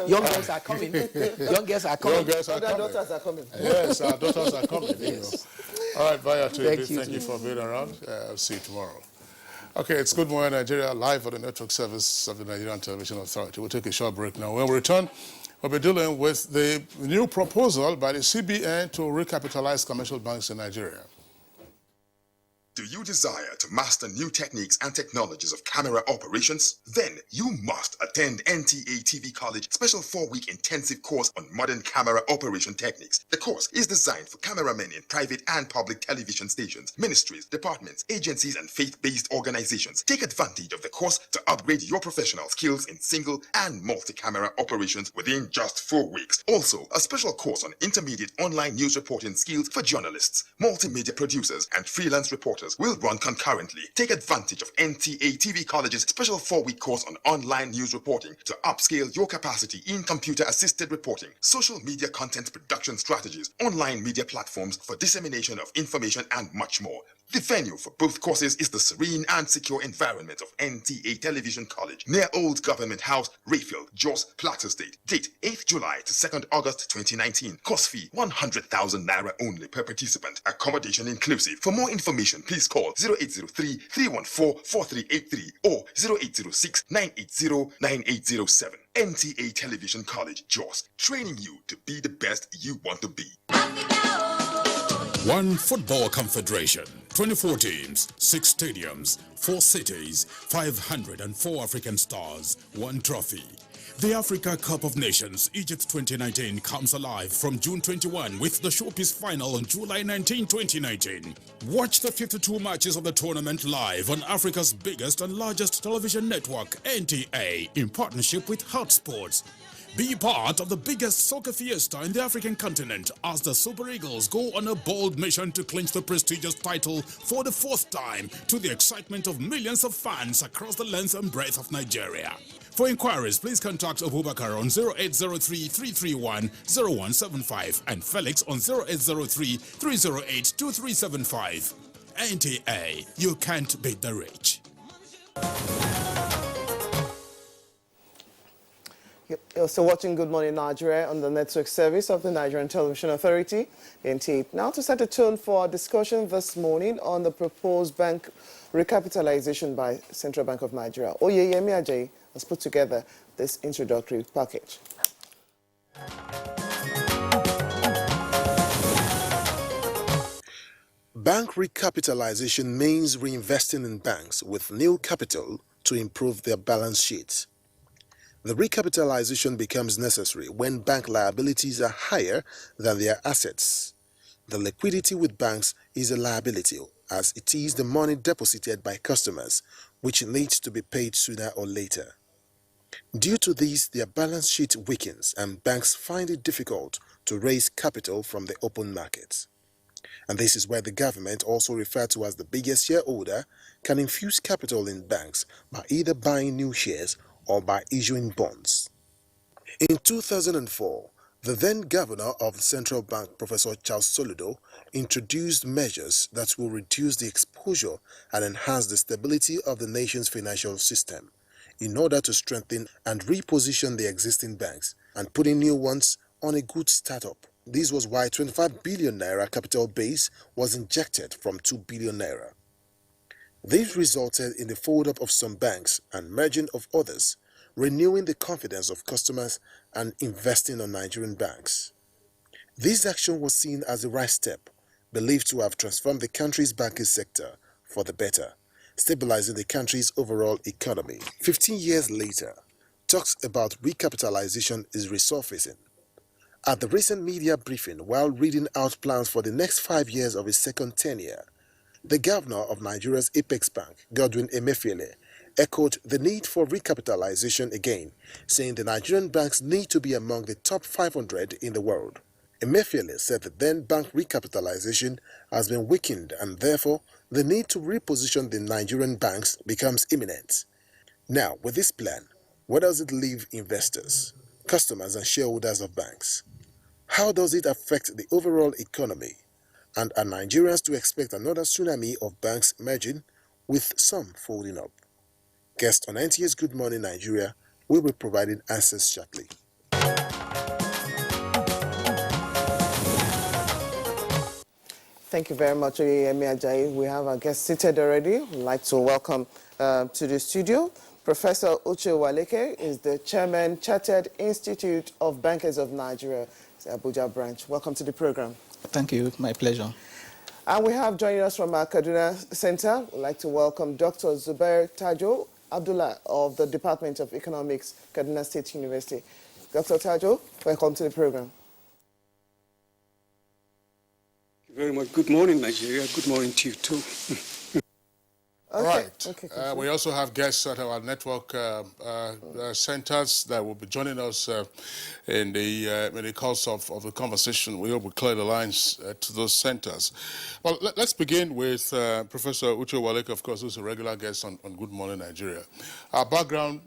S19: young girls are coming. Young girls are coming.
S1: Young girls are coming.
S2: Daughters are coming.
S1: Yes, our daughters are coming.
S19: Yes.
S1: All right, Bayo, thank
S19: you
S1: for being around. I'll see you tomorrow. Okay, it's Good Morning Nigeria, live on the network service of the Nigerian Television Authority. We'll take a short break now. When we return, we'll be dealing with the new proposal by the CBN to recapitalize commercial banks in Nigeria.
S20: Do you desire to master new techniques and technologies of camera operations? Then you must attend NTA TV College special 4-week intensive course on modern camera operation techniques. The course is designed for cameramen in private and public television stations, ministries, departments, agencies, and faith-based organizations. Take advantage of the course to upgrade your professional skills in single and multi-camera operations within just 4 weeks. Also, a special course on intermediate online news reporting skills for journalists, multimedia producers, and freelance reporters will run concurrently. Take advantage of NTA TV College's special 4-week course on online news reporting to upscale your capacity in computer-assisted reporting, social media content production strategies, online media platforms for dissemination of information, and much more. The venue for both courses is the serene and secure environment of NTA Television College, near Old Government House, Rayfield, Jos, Plateau State. Date 8th July to 2nd August 2019. Course fee 100,000 naira only per participant. Accommodation inclusive. For more information, please call 0803-314-4383 or 0806-980-9807. NTA Television College, Jos, training you to be the best you want to be.
S13: One Football Confederation, 24 teams, 6 stadiums, 4 cities, 504 African stars, 1 trophy. The Africa Cup of Nations Egypt 2019 comes alive from June 21 with the showpiece final on July 19, 2019. Watch the 52 matches of the tournament live on Africa's biggest and largest television network, NTA, in partnership with Hot Sports. Be part of the biggest soccer fiesta in the African continent as the Super Eagles go on a bold mission to clinch the prestigious title for the 4th time, to the excitement of millions of fans across the length and breadth of Nigeria. For inquiries, please contact Abubakar on 0803-331-0175 and Felix on 0803-308-2375. NTA, you can't beat the rich.
S2: You're still watching Good Morning Nigeria on the network service of the Nigerian Television Authority, NTA. Now to set a tone for our discussion this morning on the proposed bank recapitalization by Central Bank of Nigeria. Oyeyemi Ajayi has put together this introductory package.
S21: Bank recapitalization means reinvesting in banks with new capital to improve their balance sheets. The recapitalization becomes necessary when bank liabilities are higher than their assets. The liquidity with banks is a liability, as it is the money deposited by customers, which needs to be paid sooner or later. Due to this, their balance sheet weakens and banks find it difficult to raise capital from the open market. And this is where the government, also referred to as the biggest shareholder, can infuse capital in banks by either buying new shares or by issuing bonds. In 2004, the then governor of the central bank, Professor Charles Soludo, introduced measures that will reduce the exposure and enhance the stability of the nation's financial system in order to strengthen and reposition the existing banks and putting new ones on a good startup. This was why 25 billion naira capital base was injected from 2 billion naira. This resulted in the fold-up of some banks and merging of others, renewing the confidence of customers and investing on Nigerian banks. This action was seen as the right step, believed to have transformed the country's banking sector for the better, stabilizing the country's overall economy. 15 years later, talks about recapitalization is resurfacing. At the recent media briefing, while reading out plans for the next 5 years of his second tenure, the governor of Nigeria's Apex Bank, Godwin Emefiele, echoed the need for recapitalization again, saying the Nigerian banks need to be among the top 500 in the world. Emefiele said that then bank recapitalization has been weakened and therefore the need to reposition the Nigerian banks becomes imminent. Now, with this plan, where does it leave investors, customers and shareholders of banks? How does it affect the overall economy? And are Nigerians to expect another tsunami of banks merging, with some folding up? Guest on NTA's Good Morning Nigeria will be providing answers shortly.
S2: Thank you very much, Oyeyemi Ajayi. We have our guest seated already. I'd like to welcome to the studio. Professor Uche Waleke is the Chairman, Chartered Institute of Bankers of Nigeria, Abuja branch. Welcome to the program.
S22: Thank you. My pleasure.
S2: And we have joining us from our Kaduna Center. We'd like to welcome Dr. Zubair Tajo Abdullah of the Department of Economics, Kaduna State University. Dr. Tajo, welcome to the program.
S23: Thank you very much. Good morning, Nigeria. Good morning to you, too.
S1: All right. We also have guests at our network centers that will be joining us in the course of the conversation. We hope we clear the lines to those centers. Well, let's begin with Professor Uche Waleke, of course, who's a regular guest on Good Morning Nigeria. Our background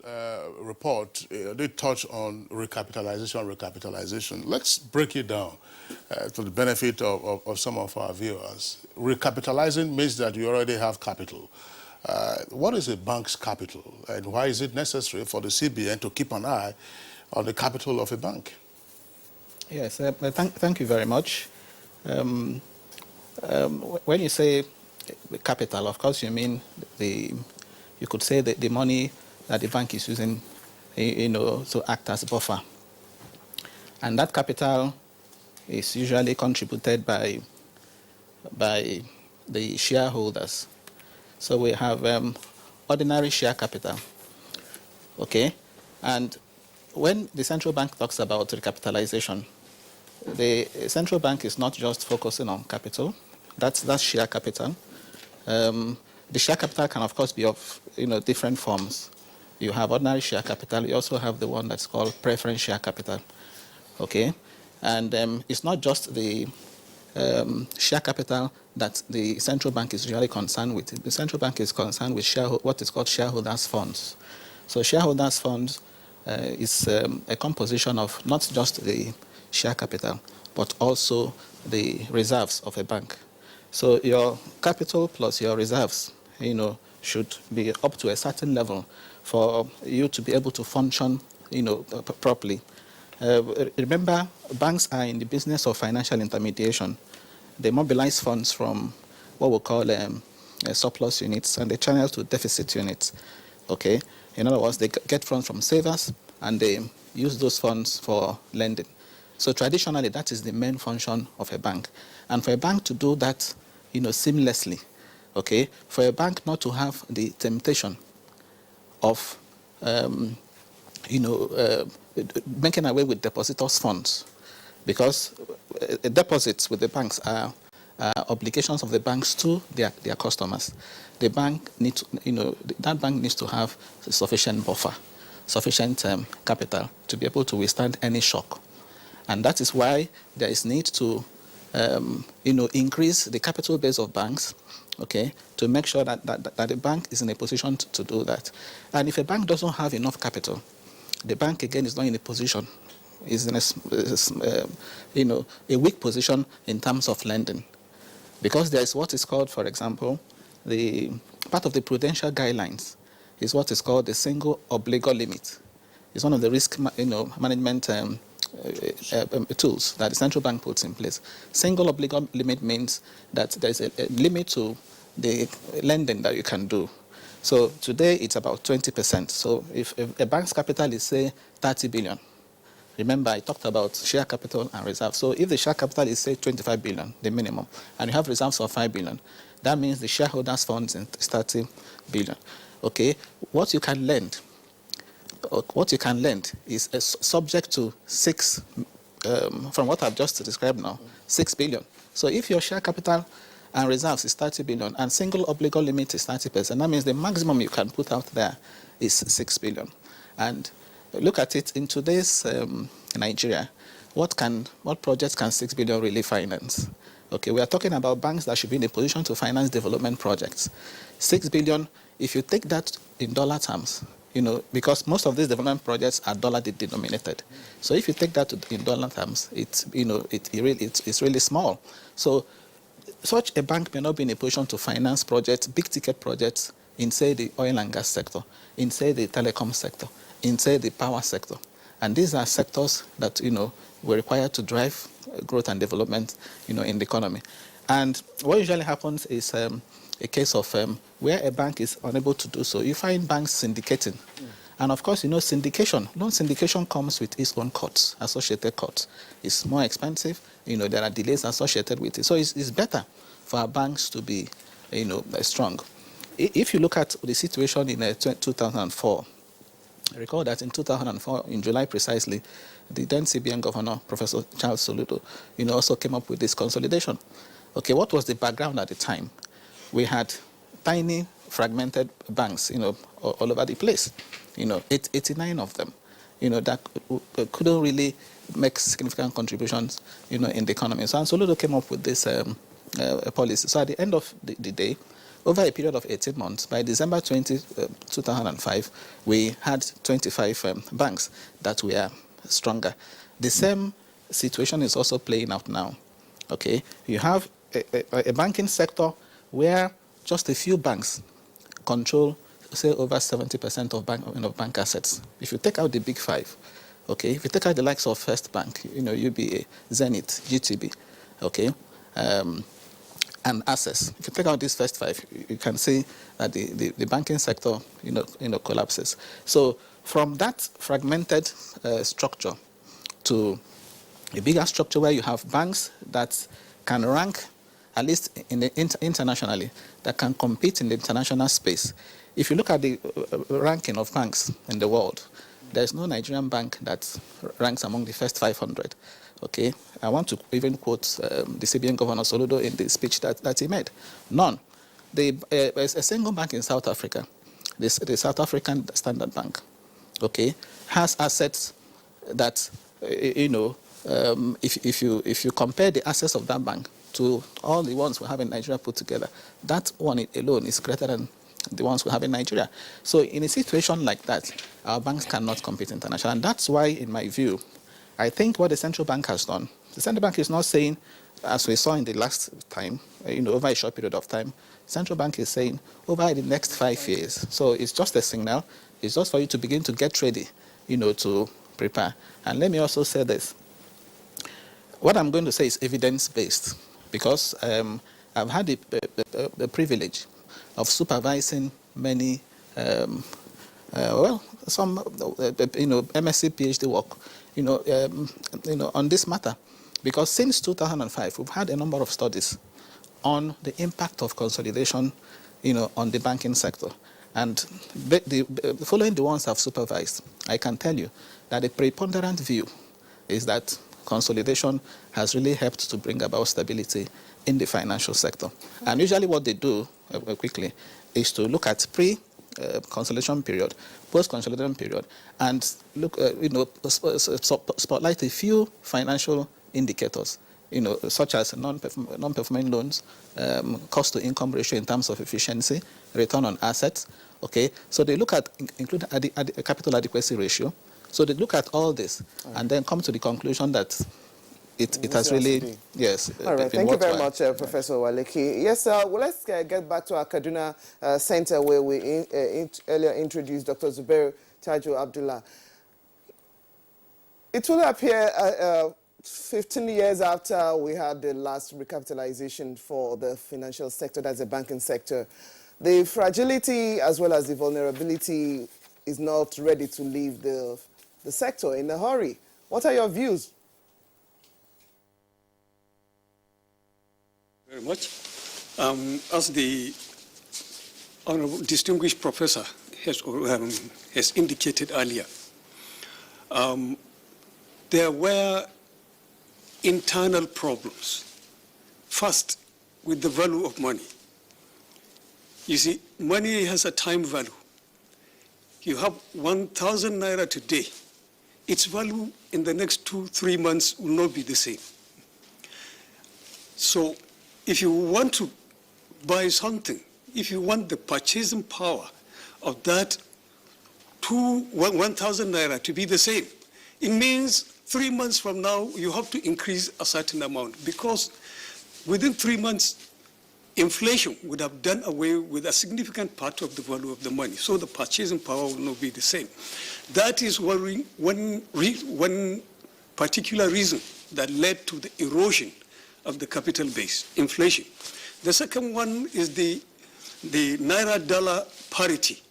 S1: report did touch on recapitalization. Let's break it down to the benefit of some of our viewers. Recapitalizing means that you already have capital. What is a bank's capital, and why is it necessary for the CBN to keep an eye on the capital of a bank?
S22: Yes, thank you very much. When you say capital, of course you mean you could say the money that the bank is using, to act as a buffer. And that capital is usually contributed by the shareholders. So we have ordinary share capital, okay? And when the central bank talks about recapitalization, the central bank is not just focusing on capital. That's share capital. The share capital can, of course, be of different forms. You have ordinary share capital. You also have the one that's called preference share capital. Okay, and it's not just the share capital that the central bank is really concerned with. The central bank is concerned with what is called shareholders' funds. So shareholders' funds is a composition of not just the share capital, but also the reserves of a bank. So your capital plus your reserves, should be up to a certain level for you to be able to function, properly. Remember, banks are in the business of financial intermediation. They mobilize funds from what we call surplus units, and they channel to deficit units. Okay, in other words, they get funds from savers and they use those funds for lending. So traditionally, that is the main function of a bank. And for a bank to do that, seamlessly, okay, for a bank not to have the temptation of, making away with depositors' funds, because deposits with the banks are obligations of the banks to their customers. The bank needs, that bank needs to have sufficient buffer, sufficient capital to be able to withstand any shock, and that is why there is need to, increase the capital base of banks, okay, to make sure that the bank is in a position to do that. And if a bank doesn't have enough capital, the bank again is not in a position, is in a weak position in terms of lending, because there is what is called, for example, the part of the prudential guidelines is what is called the single obligor limit. It's one of the risk management tools that the central bank puts in place. Single obligor limit means that there is a limit to the lending that you can do. So today it's about 20%. So if a bank's capital is, say, 30 billion, remember I talked about share capital and reserve. So if the share capital is, say, 25 billion, the minimum, and you have reserves of 5 billion, that means the shareholders' funds is 30 billion. Okay, what you can lend is subject to 6, from what I've just described now, 6 billion. So if your share capital and reserves is 30 billion and single obligor limit is 30%, that means the maximum you can put out there is 6 billion. And look at it in today's Nigeria, what projects can 6 billion really finance? Okay, we are talking about banks that should be in a position to finance development projects. 6 billion, if you take that in dollar terms, because most of these development projects are dollar denominated. So if you take that in dollar terms, it's really small. So such a bank may not be in a position to finance projects, big ticket projects, in, say, the oil and gas sector, in, say, the telecom sector, in, say, the power sector. And these are sectors that, we're required to drive growth and development, in the economy. And what usually happens is a case of where a bank is unable to do so. You find banks syndicating. And of course, syndication. Loan syndication comes with its own costs, associated costs. It's more expensive. There are delays associated with it. So it's better for our banks to be, strong. If you look at the situation in 2004, recall that in 2004, in July precisely, the then CBN governor, Professor Charles Soludo, also came up with this consolidation. Okay, what was the background at the time? We had tiny, fragmented banks, all over the place. 89 of them, that couldn't really make significant contributions, in the economy. So Soludo came up with this policy. So at the end of the day, over a period of 18 months, by December 2005, we had 25 banks that were stronger. The same situation is also playing out now. Okay, you have a banking sector where just a few banks control, say, over 70% of bank assets. If you take out the big 5, okay, if you take out the likes of First Bank, UBA, Zenith, GTB, okay, and Access. If you take out these first 5, you can see that the banking sector, collapses. So from that fragmented structure to a bigger structure where you have banks that can rank at least in the internationally, that can compete in the international space. If you look at the ranking of banks in the world, there's no Nigerian bank that ranks among the first 500. Okay, I want to even quote the CBN Governor Soludo in the speech that he made. None. A single bank in South Africa, the South African Standard Bank, okay, has assets that, if you compare the assets of that bank to all the ones we have in Nigeria put together, that one alone is greater than the ones we have in Nigeria. So in a situation like that, our banks cannot compete internationally. And that's why, in my view, I think what the central bank has done, the central bank is not saying, as we saw in the last time, over a short period of time, central bank is saying over the next 5 years. So it's just a signal. It's just for you to begin to get ready, to prepare. And let me also say this. What I'm going to say is evidence-based, because I've had the privilege of supervising many, some, MSc, PhD work, on this matter. Because since 2005, we've had a number of studies on the impact of consolidation, on the banking sector. And following the ones I've supervised, I can tell you that the preponderant view is that consolidation has really helped to bring about stability in the financial sector. And usually what they do, quickly, is to look at pre-consolidation period, post-consolidation period, and look, spotlight a few financial indicators, such as non-performing loans, cost-to-income ratio in terms of efficiency, return on assets. Okay, so they look at include capital adequacy ratio. So they look at all this and then come to the conclusion that it has really, yes.
S2: All right, thank you very much, Professor Waleki. Yes, well, let's get back to our Kaduna Center, where we earlier introduced Dr. Zubair Tajo Abdullah. It will appear 15 years after we had the last recapitalization for the financial sector, that's the banking sector, the fragility as well as the vulnerability is not ready to leave the sector in a hurry. What are your views?
S23: Very much. As the honorable distinguished professor has indicated earlier, there were internal problems. First, with the value of money. You see, money has a time value. You have 1,000 naira today. Its value in the next 2-3 months will not be the same. So if you want to buy something, if you want the purchasing power of that 1,000 naira to be the same, it means 3 months from now, you have to increase a certain amount, because within 3 months, inflation would have done away with a significant part of the value of the money. So the purchasing power will not be the same. That is one particular reason that led to the erosion of the capital base, inflation. The second one is the naira-dollar parity.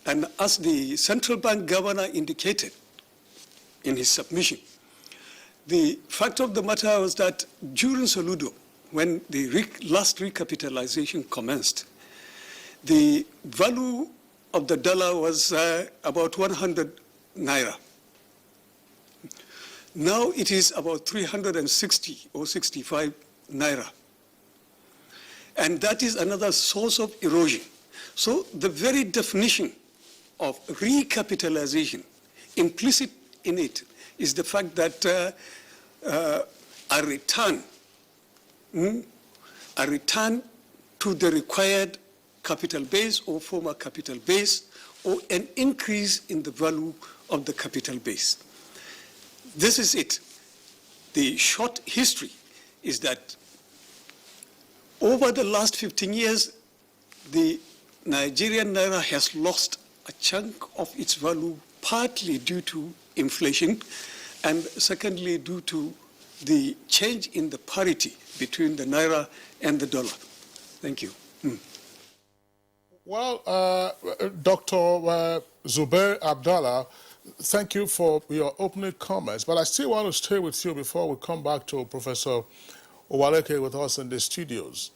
S23: And as the central bank governor indicated in his submission, the fact of the matter was that during Soludo, when the last recapitalization commenced, the value of the dollar was about 100 naira. Now it is about 360 or 65 naira. And that is another source of erosion. So the very definition of recapitalization, implicit in it, is the fact that a return to the required capital base or former capital base, or an increase in the value of the capital base. This is it. The short history is that over the last 15 years, the Nigerian naira has lost a chunk of its value, partly due to inflation, and secondly due to the change in the parity between the naira and the dollar. Thank you.
S1: Well, Dr. Zubair Abdallah, thank you for your opening comments, but I still want to stay with you before we come back to Professor Owaleke with us in the studios.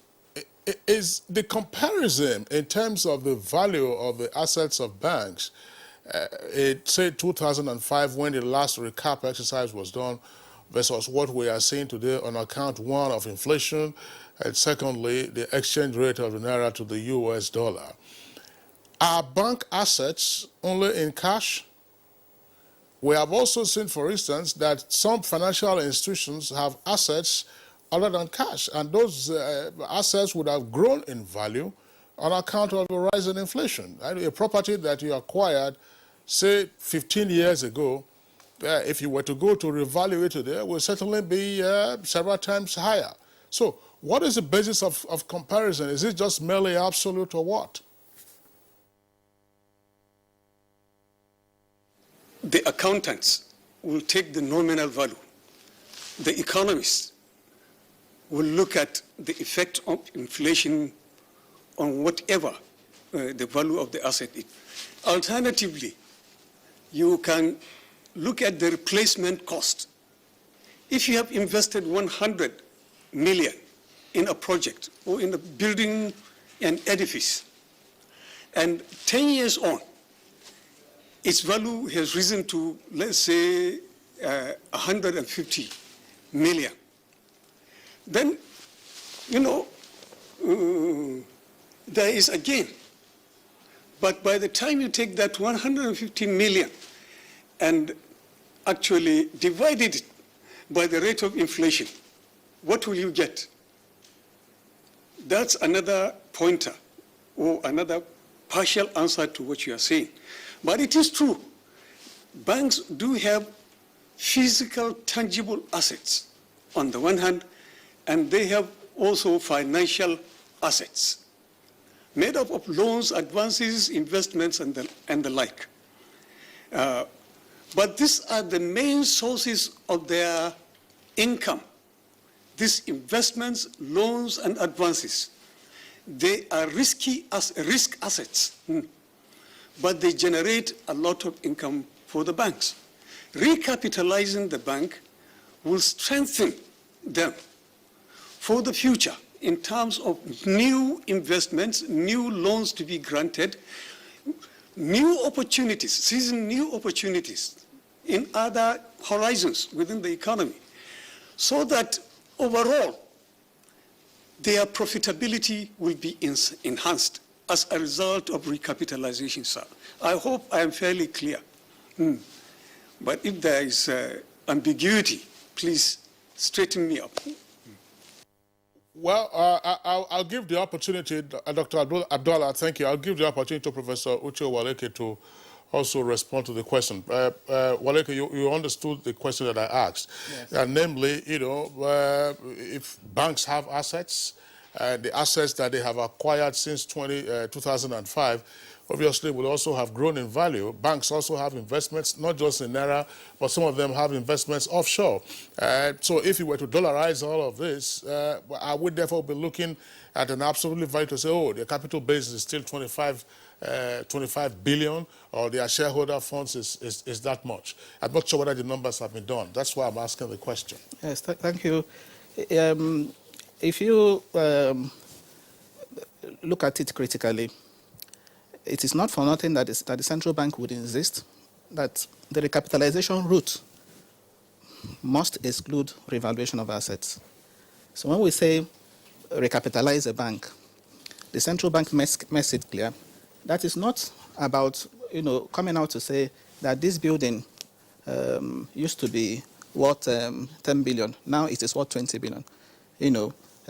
S1: Is the comparison in terms of the value of the assets of banks, say 2005 when the last recap exercise was done, versus what we are seeing today on account, one, of inflation, and secondly, the exchange rate of the naira to the US dollar. Are bank assets only in cash? We have also seen, for instance, that some financial institutions have assets other than cash, and those assets would have grown in value on account of the rise in inflation. A property that you acquired, say, 15 years ago, if you were to go to revalue it today, will certainly be several times higher. So what is the basis of comparison? Is it just merely absolute or what?
S23: The accountants will take the nominal value. The economists will look at the effect of inflation on whatever the value of the asset is. Alternatively, you can look at the replacement cost. If you have invested 100 million in a project or in a building, an edifice, and 10 years on, its value has risen to, let's say, 150 million. Then, there is a gain. But by the time you take that 150 million and actually divide it by the rate of inflation, what will you get? That's another pointer or another partial answer to what you are saying. But it is true. Banks do have physical, tangible assets on the one hand, and they have also financial assets made up of loans, advances, investments, and the like. But these are the main sources of their income. These investments, loans, and advances, they are risk assets, but they generate a lot of income for the banks. Recapitalizing the bank will strengthen them for the future in terms of new investments, new loans to be granted, new opportunities, seizing new opportunities in other horizons within the economy, so that overall their profitability will be enhanced as a result of recapitalization, sir. I hope I am fairly clear. But if there is ambiguity, please straighten me up.
S1: Well, I'll give the opportunity, Dr. Abdullah, thank you. I'll give the opportunity to Professor Uche Owaleke to also respond to the question. Owaleke, you understood the question that I asked. Yes. Namely, if banks have assets, the assets that they have acquired since 2005, obviously will also have grown in value. Banks also have investments, not just in Naira, but some of them have investments offshore. So if you were to dollarize all of this, I would therefore be looking at an absolutely value to say, oh, the capital base is still 25 billion, or their shareholder funds is that much. I'm not sure whether the numbers have been done. That's why I'm asking the question.
S22: Yes, thank you. If you look at it critically, it is not for nothing that the central bank would insist that the recapitalization route must exclude revaluation of assets. So when we say recapitalize a bank, the central bank makes it clear that is not about coming out to say that this building used to be worth 10 billion, now it is worth 20 billion,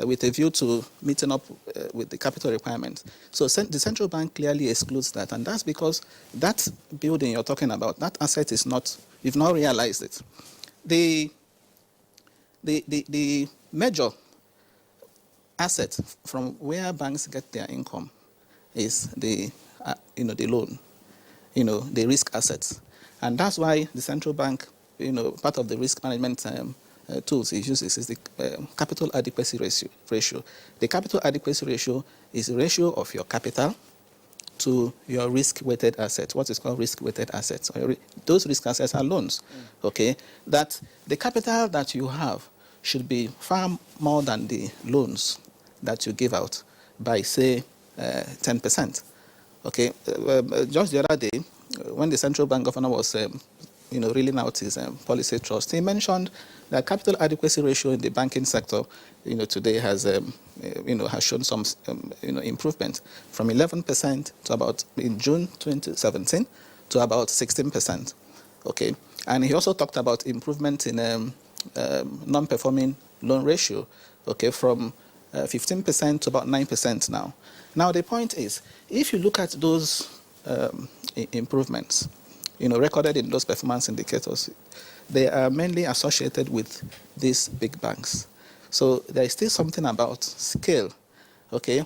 S22: with a view to meeting up with the capital requirements. So the central bank clearly excludes that, and that's because that building you're talking about, that asset is not, you've not realized it. The major asset from where banks get their income is the loan, the risk assets. And that's why the central bank, part of the risk management tools it uses is the capital adequacy ratio. The capital adequacy ratio is the ratio of your capital to your risk-weighted assets, what is called risk-weighted assets. Those risk assets are loans, okay? That the capital that you have should be far more than the loans that you give out by, say, 10%. Okay, just the other day, when the central bank governor was, reeling out his policy trust, he mentioned that capital adequacy ratio in the banking sector, today has, has shown some, improvement from 11% to about in June 2017 to about 16%. Okay, and he also talked about improvement in non-performing loan ratio, okay, from 15% to about 9% now. Now, the point is, if you look at those improvements, recorded in those performance indicators, they are mainly associated with these big banks. So there is still something about scale, okay?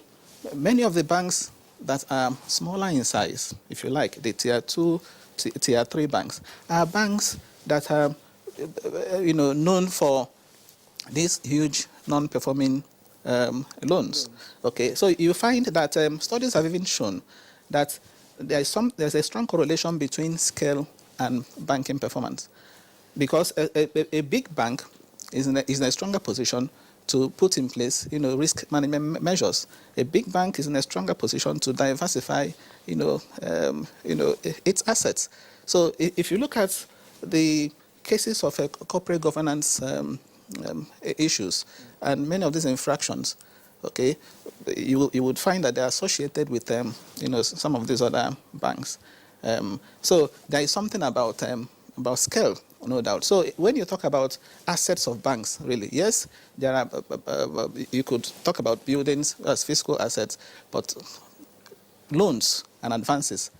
S22: Many of the banks that are smaller in size, if you like, the tier 2, tier 3 banks, are banks that are, known for these huge non-performing loans. Okay, so you find that studies have even shown that there's a strong correlation between scale and banking performance, because a big bank is in a stronger position to put in place, risk management measures. A big bank is in a stronger position to diversify, its assets. So if you look at the cases of corporate governance issues and many of these infractions, okay, you would find that they're associated with some of these other banks. So there is something about scale, no doubt. So when you talk about assets of banks, really, yes, there are. You could talk about buildings as fiscal assets, but loans and advances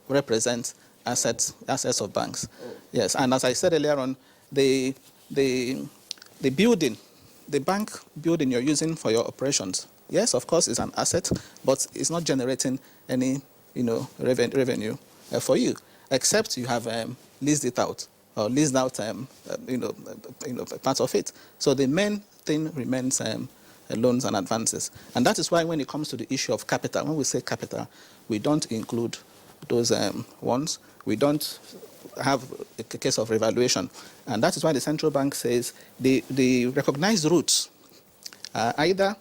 S22: represent assets of banks. Yes, and as I said earlier on, the building, the bank building you're using for your operations, yes, of course, it's an asset, but it's not generating any, revenue for you, except you have leased it out or leased out, part of it. So the main thing remains loans and advances, and that is why when it comes to the issue of capital, when we say capital, we don't include those ones. We don't have a case of revaluation, and that is why the central bank says the recognized routes are either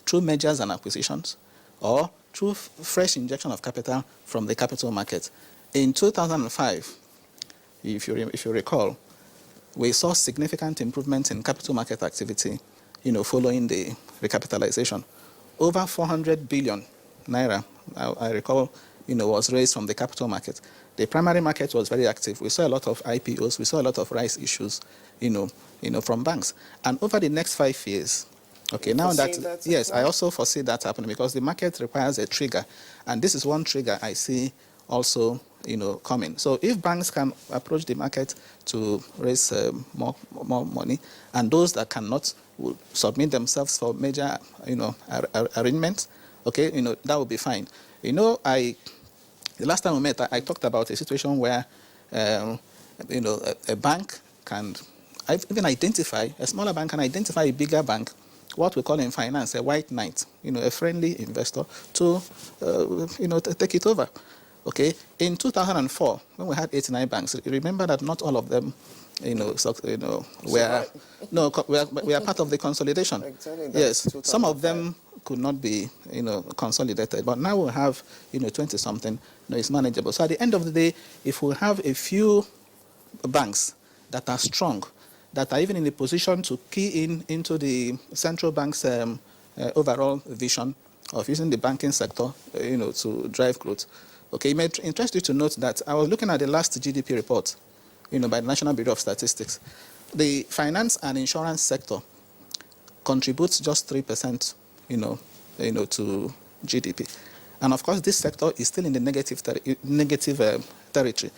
S22: through mergers and acquisitions or through fresh injection of capital from the capital market. In 2005, if you recall, we saw significant improvements in capital market activity, following the recapitalization. Over 400 billion naira, I recall, was raised from the capital market. The primary market was very active. We saw a lot of IPOs. We saw a lot of rights issues, from banks. And over the next 5 years, okay, now that yes, I also foresee that happening because the market requires a trigger, and this is one trigger I see also, coming. So if banks can approach the market to raise more money, and those that cannot will submit themselves for major, arrangements, okay, that will be fine. The last time we met, I talked about a situation where, a bank can even identify, a smaller bank can identify a bigger bank, what we call in finance a white knight, a friendly investor to, take it over. Okay, in 2004, when we had 89 banks, remember that not all of them, we are part of the consolidation. Yes, some of them could not be, consolidated, but now we have, 20-something, it's manageable. So at the end of the day, if we have a few banks that are strong, that are even in a position to key into the central bank's overall vision of using the banking sector, to drive growth. Okay, it may interest you to note that I was looking at the last GDP report, by the National Bureau of Statistics. The finance and insurance sector contributes just 3%, to GDP. And of course, this sector is still in the negative territory.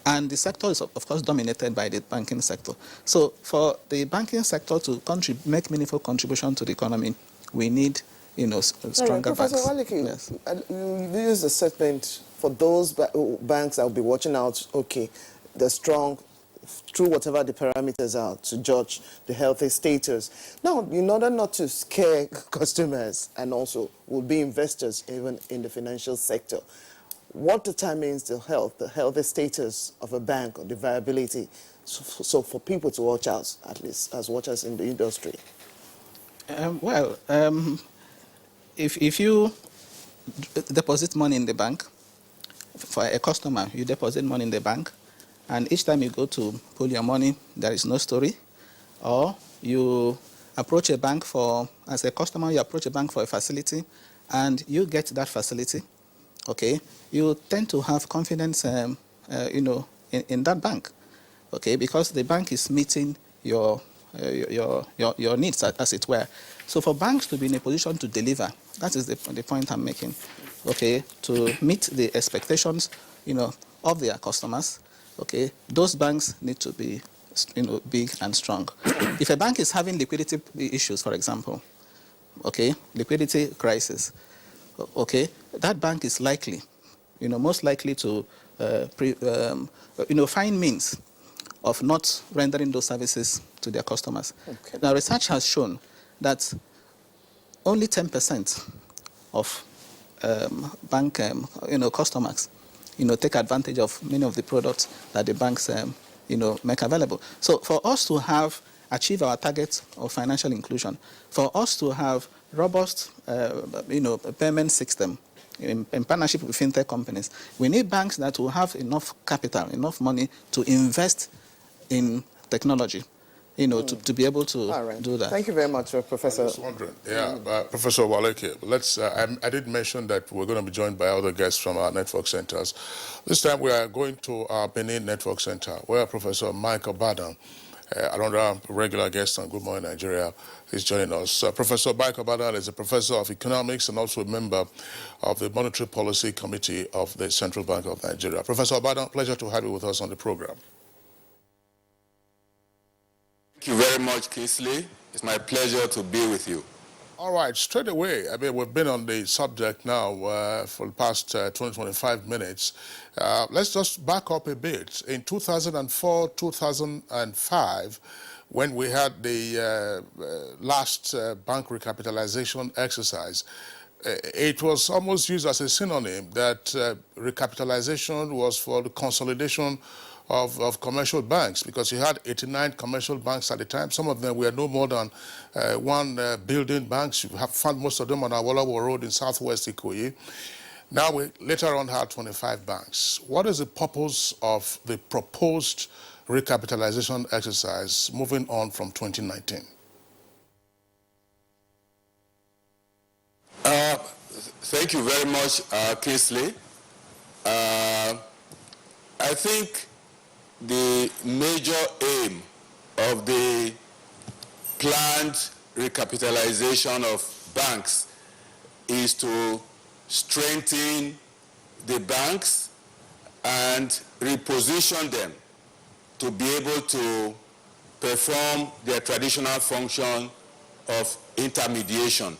S22: And the sector is, of course, dominated by the banking sector. So for the banking sector to make meaningful contribution to the economy, we need, stronger banks.
S2: Professor Waliki, yes. You use the statement for those banks that will be watching out, okay, they're strong, through whatever the parameters are to judge the healthy status. Now, in order not to scare customers and also will be investors even in the financial sector, what determines the healthy status of a bank or the viability? So for people to watch out, at least as watchers in the industry.
S22: If you deposit money in the bank, for a customer, you deposit money in the bank, and each time you go to pull your money, there is no story, or you approach a bank as a customer, you approach a bank for a facility, and you get that facility, okay, you tend to have confidence, in that bank, okay, because the bank is meeting your needs, as it were. So for banks to be in a position to deliver, that is the point I'm making, okay, to meet the expectations, of their customers, okay, those banks need to be, big and strong. If a bank is having liquidity issues, for example, okay, liquidity crisis, okay, that bank is likely, most likely to, find means of not rendering those services to their customers. Okay. Now, research has shown that only 10% of bank, customers, take advantage of many of the products that the banks, make available. So for us to achieve our target of financial inclusion, for us to have robust, payment system in partnership with fintech companies, we need banks that will have enough capital, enough money to invest in technology, to be able to do that.
S2: Thank you very much, Professor.
S1: I was wondering, Professor Waleke, I did mention that we're going to be joined by other guests from our network centers. This time we are going to our Benin Network Center, where Professor Mike Obadan, another regular guest on Good Morning Nigeria, is joining us. Professor Mike Obadan is a professor of economics and also a member of the Monetary Policy Committee of the Central Bank of Nigeria. Professor Obadan, pleasure to have you with us on the program.
S4: Thank you very much, Kingsley. It's my pleasure to be with you.
S1: All right, straight away, we've been on the subject now for the past 20-25 minutes. Let's just back up a bit. In 2004, 2005, when we had the last bank recapitalization exercise, it was almost used as a synonym that recapitalization was for the consolidation of commercial banks, because you had 89 commercial banks at the time. Some of them were no more than one building banks. You have found most of them on Awolowo Road in southwest Ikoyi. Now we later on had 25 banks. What is the purpose of the proposed recapitalization exercise moving on from 2019?
S4: Thank you very much, Kingsley. I think the major aim of the planned recapitalization of banks is to strengthen the banks and reposition them to be able to perform their traditional function of intermediation.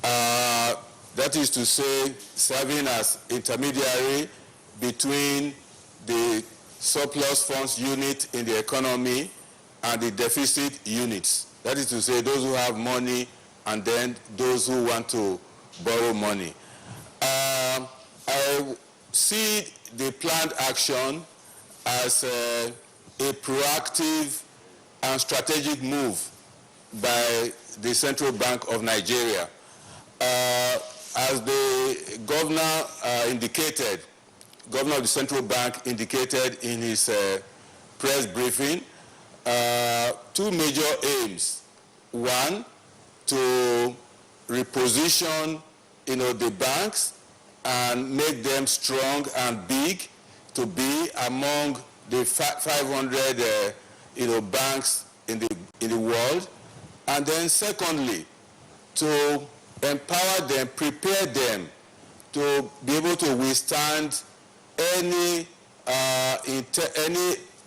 S4: That is to say, serving as intermediary between the surplus funds unit in the economy and the deficit units. That is to say, those who have money and then those who want to borrow money. I see the planned action as a proactive and strategic move by the Central Bank of Nigeria. As the governor indicated, Governor of the Central Bank indicated in his press briefing, two major aims. One, to reposition, the banks and make them strong and big to be among the 500, banks in the world. And then secondly, to empower them, prepare them to be able to withstand any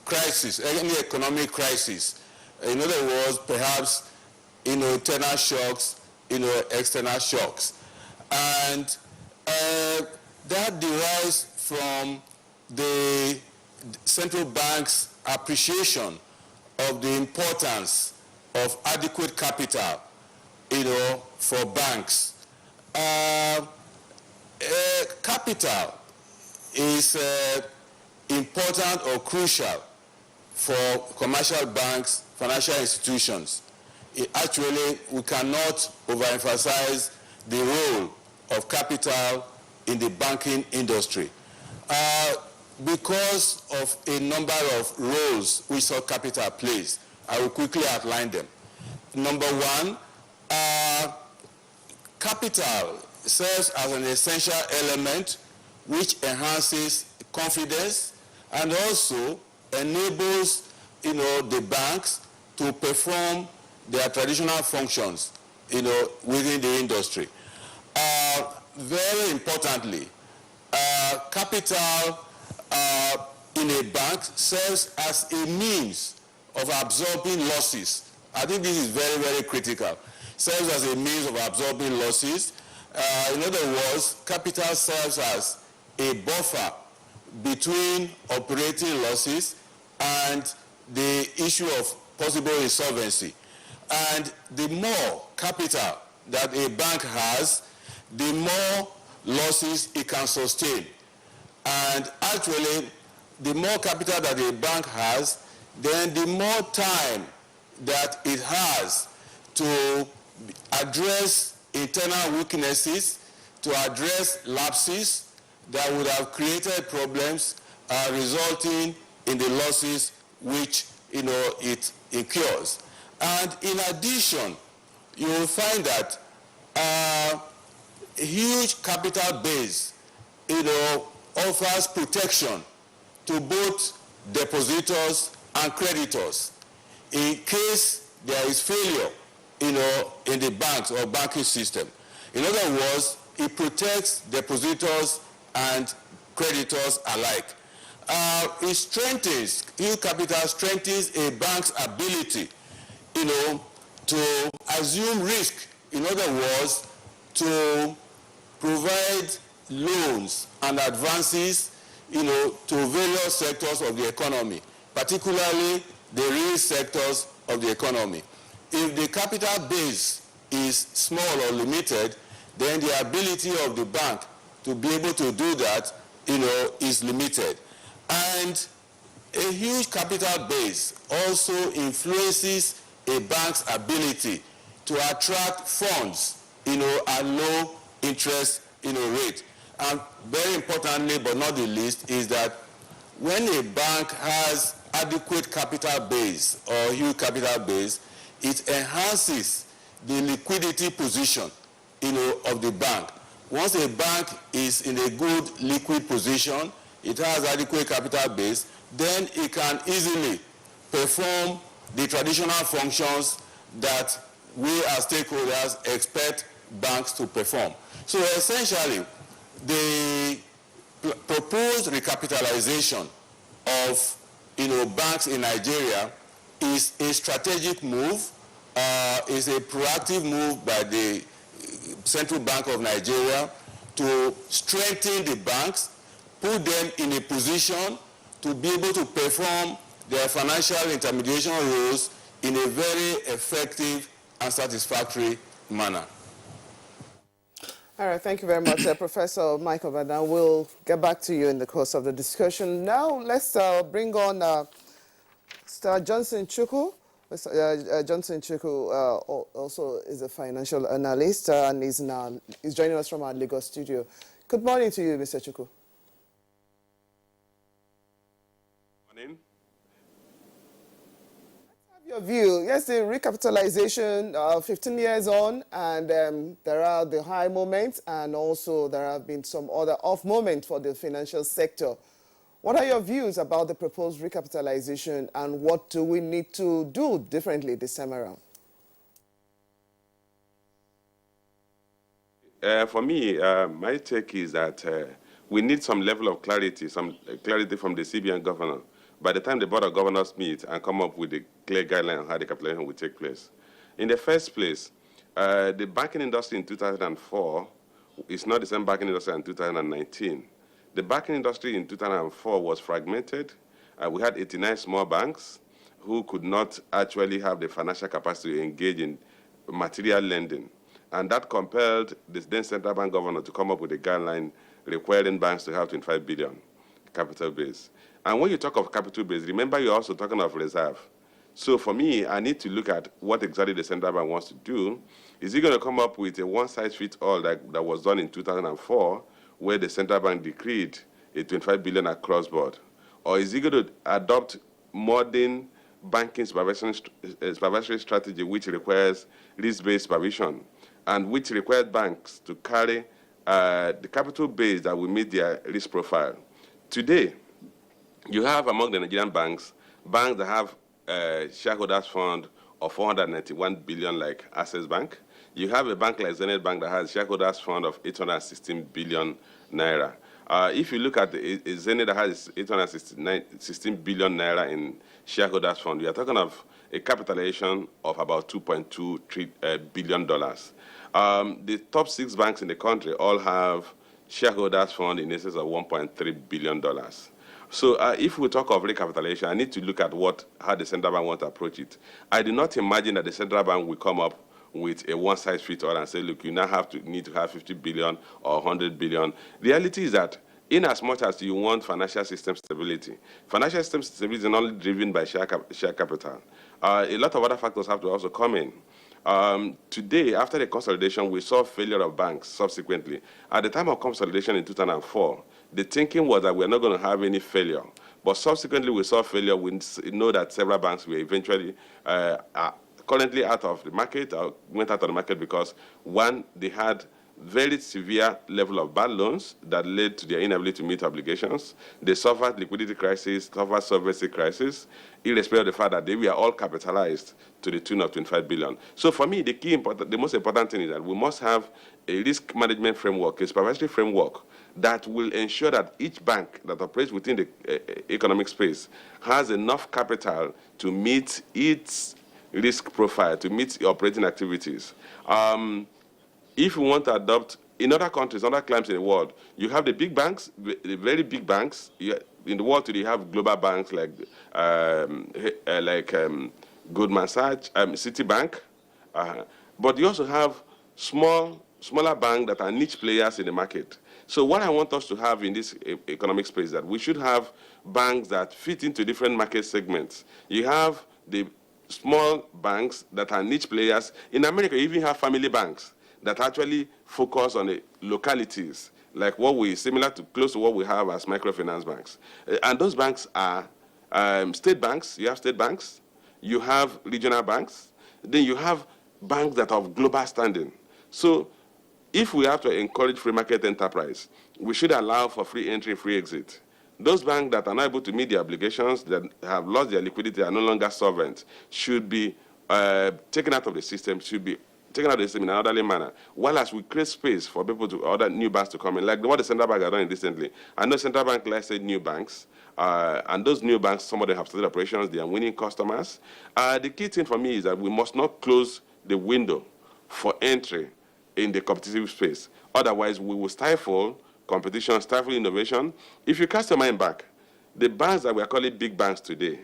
S4: crisis, any economic crisis. In other words, perhaps, internal shocks, external shocks. And that derives from the central bank's appreciation of the importance of adequate capital, for banks. Capital is important or crucial for commercial banks, financial institutions. Actually, we cannot overemphasize the role of capital in the banking industry. Because of a number of roles which such capital plays, I will quickly outline them. Number one, capital serves as an essential element which enhances confidence and also enables, the banks to perform their traditional functions, within the industry. Very importantly, capital in a bank serves as a means of absorbing losses. I think this is very, very critical. Serves as a means of absorbing losses. In other words, capital serves as a buffer between operating losses and the issue of possible insolvency. And the more capital that a bank has, the more losses it can sustain. And actually, the more capital that a bank has, then the more time that it has to address internal weaknesses, to address lapses that would have created problems resulting in the losses which it incurs. And in addition, you will find that a huge capital base offers protection to both depositors and creditors in case there is failure in the banks or banking system. In other words, it protects depositors and creditors alike. Huge capital strengthens a bank's ability, to assume risk. In other words, to provide loans and advances, to various sectors of the economy, particularly the real sectors of the economy. If the capital base is small or limited, then the ability of the bank to be able to do that, is limited. And a huge capital base also influences a bank's ability to attract funds, at low interest, rate. And very importantly, but not the least, is that when a bank has adequate capital base or huge capital base, it enhances the liquidity position, of the bank. Once a bank is in a good liquid position, it has adequate capital base, then it can easily perform the traditional functions that we as stakeholders expect banks to perform. So essentially, the proposed recapitalization of banks in Nigeria is a strategic move, is a proactive move by the Central Bank of Nigeria to strengthen the banks, put them in a position to be able to perform their financial intermediation roles in a very effective and satisfactory manner.
S2: All right, thank you very much, Professor Michael Badan. We'll get back to you in the course of the discussion. Now, let's bring on Mr. Johnson Chukwu. Mr. Johnson Chukwu also is a financial analyst and is joining us from our Lagos studio. Good morning to you, Mr. Chukwu.
S5: Morning.
S2: Your view, yes, the recapitalization 15 years on, and there are the high moments, and also there have been some other off moments for the financial sector. What are your views about the proposed recapitalization, and what do we need to do differently this time around?
S5: For me, my take is that we need some level of clarity, some clarity from the CBN governor by the time the Board of Governors meet and come up with a clear guideline on how the capitalization will take place. In the first place, the banking industry in 2004 is not the same banking industry in 2019. The banking industry in 2004 was fragmented. We had 89 small banks who could not actually have the financial capacity to engage in material lending. And that compelled the then central bank governor to come up with a guideline requiring banks to have 25 billion capital base. And when you talk of capital base, remember you're also talking of reserve. So for me, I need to look at what exactly the central bank wants to do. Is he going to come up with a one-size-fits-all that was done in 2004, where the central bank decreed a 25 billion across board? Or is he going to adopt modern banking supervisory strategy, which requires risk-based supervision, and which requires banks to carry the capital base that will meet their risk profile? Today, you have among the Nigerian banks that have shareholders fund of 491 billion like Access Bank. You have a bank like Zenith Bank that has shareholders fund of 816 billion naira. If you look at Zenith that has 816 billion naira in shareholders fund, we are talking of a capitalization of about $2.2 billion. The top 6 banks in the country all have shareholders fund in excess of $1.3 billion. So if we talk of recapitalization, I need to look at how the central bank wants to approach it. I do not imagine that the central bank will come up with a one-size-fits-all and say, look, you now need to have 50 billion or 100 billion. The reality is that in as much as you want financial system stability is not only driven by share capital. A lot of other factors have to also come in. Today, after the consolidation, we saw failure of banks subsequently. At the time of consolidation in 2004, the thinking was that we're not going to have any failure. But subsequently, we saw failure. We know that several banks were eventually currently out of the market, or went out of the market because, one, they had very severe level of bad loans that led to their inability to meet obligations. They suffered liquidity crisis, suffered solvency crisis, irrespective of the fact that they were all capitalized to the tune of 25 billion. So for me, the most important thing is that we must have a risk management framework, a supervisory framework that will ensure that each bank that operates within the economic space has enough capital to meet its risk profile, to meet the operating activities. If we want to adopt, in other countries, other climes in the world, you have the big banks, the very big banks. In the world today, you have global banks like Goldman Sachs, Citibank, but you also have smaller banks that are niche players in the market. So what I want us to have in this economic space is that we should have banks that fit into different market segments. You have the small banks that are niche players. In America, you even have family banks that actually focus on the localities, like close to what we have as microfinance banks. And those banks are state banks. You have state banks. You have regional banks. Then you have banks that are of global standing. So if we have to encourage free market enterprise, we should allow for free entry, free exit. Those banks that are not able to meet their obligations, that have lost their liquidity, are no longer solvent, should be taken out of the system, should be taken out of the system in an orderly manner, while as we create space for people to order new banks to come in, like what the central bank has done recently. I know central bank licensed new banks, and those new banks, some of them have started operations, they are winning customers. The key thing for me is that we must not close the window for entry in the competitive space. Otherwise, we will stifle competition, stifle innovation. If you cast your mind back, the banks that we are calling big banks today,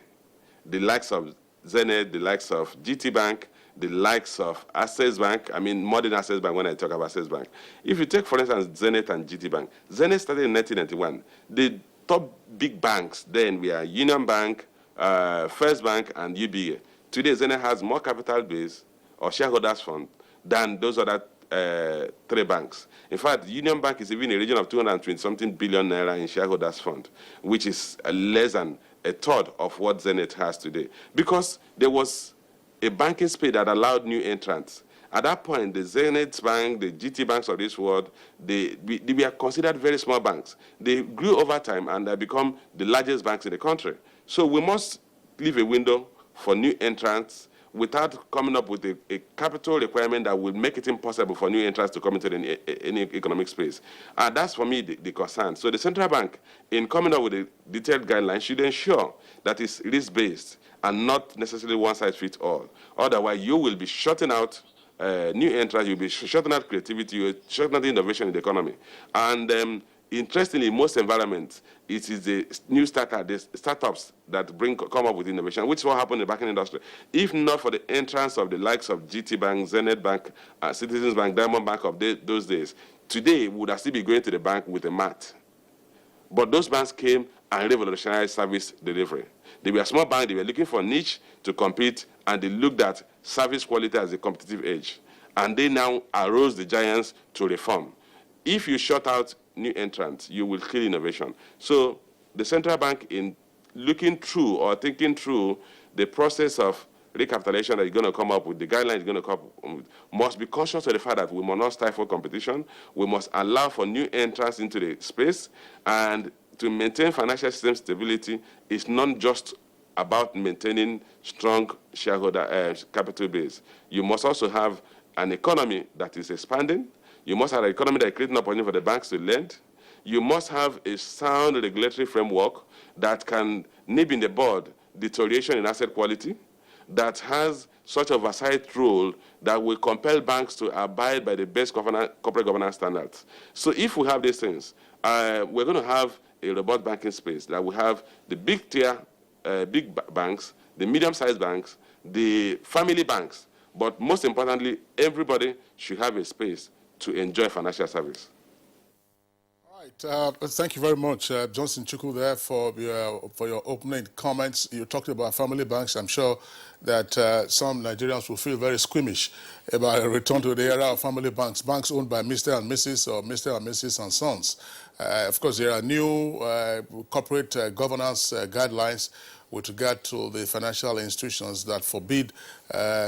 S5: the likes of Zenith, the likes of GT Bank, the likes of Access Bank, I mean modern Access Bank when I talk about Access Bank. If you take, for instance, Zenith and GT Bank, Zenith started in 1991. The top big banks then were Union Bank, First Bank, and UBA. Today, Zenith has more capital base or shareholders fund than those other 3 banks. In fact, Union Bank is even in a region of 220-something billion naira in shareholders fund, which is less than a third of what Zenith has today. Because there was a banking space that allowed new entrants. At that point, the Zenith Bank, the GT banks of this world, they were considered very small banks. They grew over time and have become the largest banks in the country. So we must leave a window for new entrants without coming up with a capital requirement that will make it impossible for new entrants to come into any economic space. That's, for me, the concern. So the central bank, in coming up with a detailed guideline, should ensure that it's risk-based and not necessarily one-size-fits-all. Otherwise, you will be shutting out new entrants, you'll be shutting out creativity, you'll be shutting out innovation in the economy. And interestingly, in most environments, it is the new startups that come up with innovation, which is what happened in the banking industry. If not for the entrance of the likes of GT Bank, Zenith Bank, Citizens Bank, Diamond Bank of those days, today we would have still be going to the bank with a mat. But those banks came and revolutionized service delivery. They were a small bank, they were looking for a niche to compete, and they looked at service quality as a competitive edge. And they now arose the giants to reform. If you shut out new entrants, you will kill innovation. So the central bank, in looking through or thinking through the process of recapitalization that you're going to come up with, the guidelines you're going to come up with, must be conscious of the fact that we must not stifle competition. We must allow for new entrants into the space, and to maintain financial system stability is not just about maintaining strong shareholder capital base. You must also have an economy that is expanding. You must have an economy that is creating opportunity for the banks to lend. You must have a sound regulatory framework that can nib in the bud deterioration in asset quality, that has such oversight role that will compel banks to abide by the best corporate governance standards. So if we have these things, we're going to have a robust banking space that will have the big tier, big banks, the medium-sized banks, the family banks, but most importantly, everybody should have a space to enjoy financial service.
S1: Thank you very much, Johnson Chukwu, there for your opening comments. You talked about family banks. I'm sure that some Nigerians will feel very squeamish about a return to the era of family banks, banks owned by Mr. and Mrs. or Mr. and Mrs. and sons. Of course, there are new corporate governance guidelines with regard to the financial institutions that forbid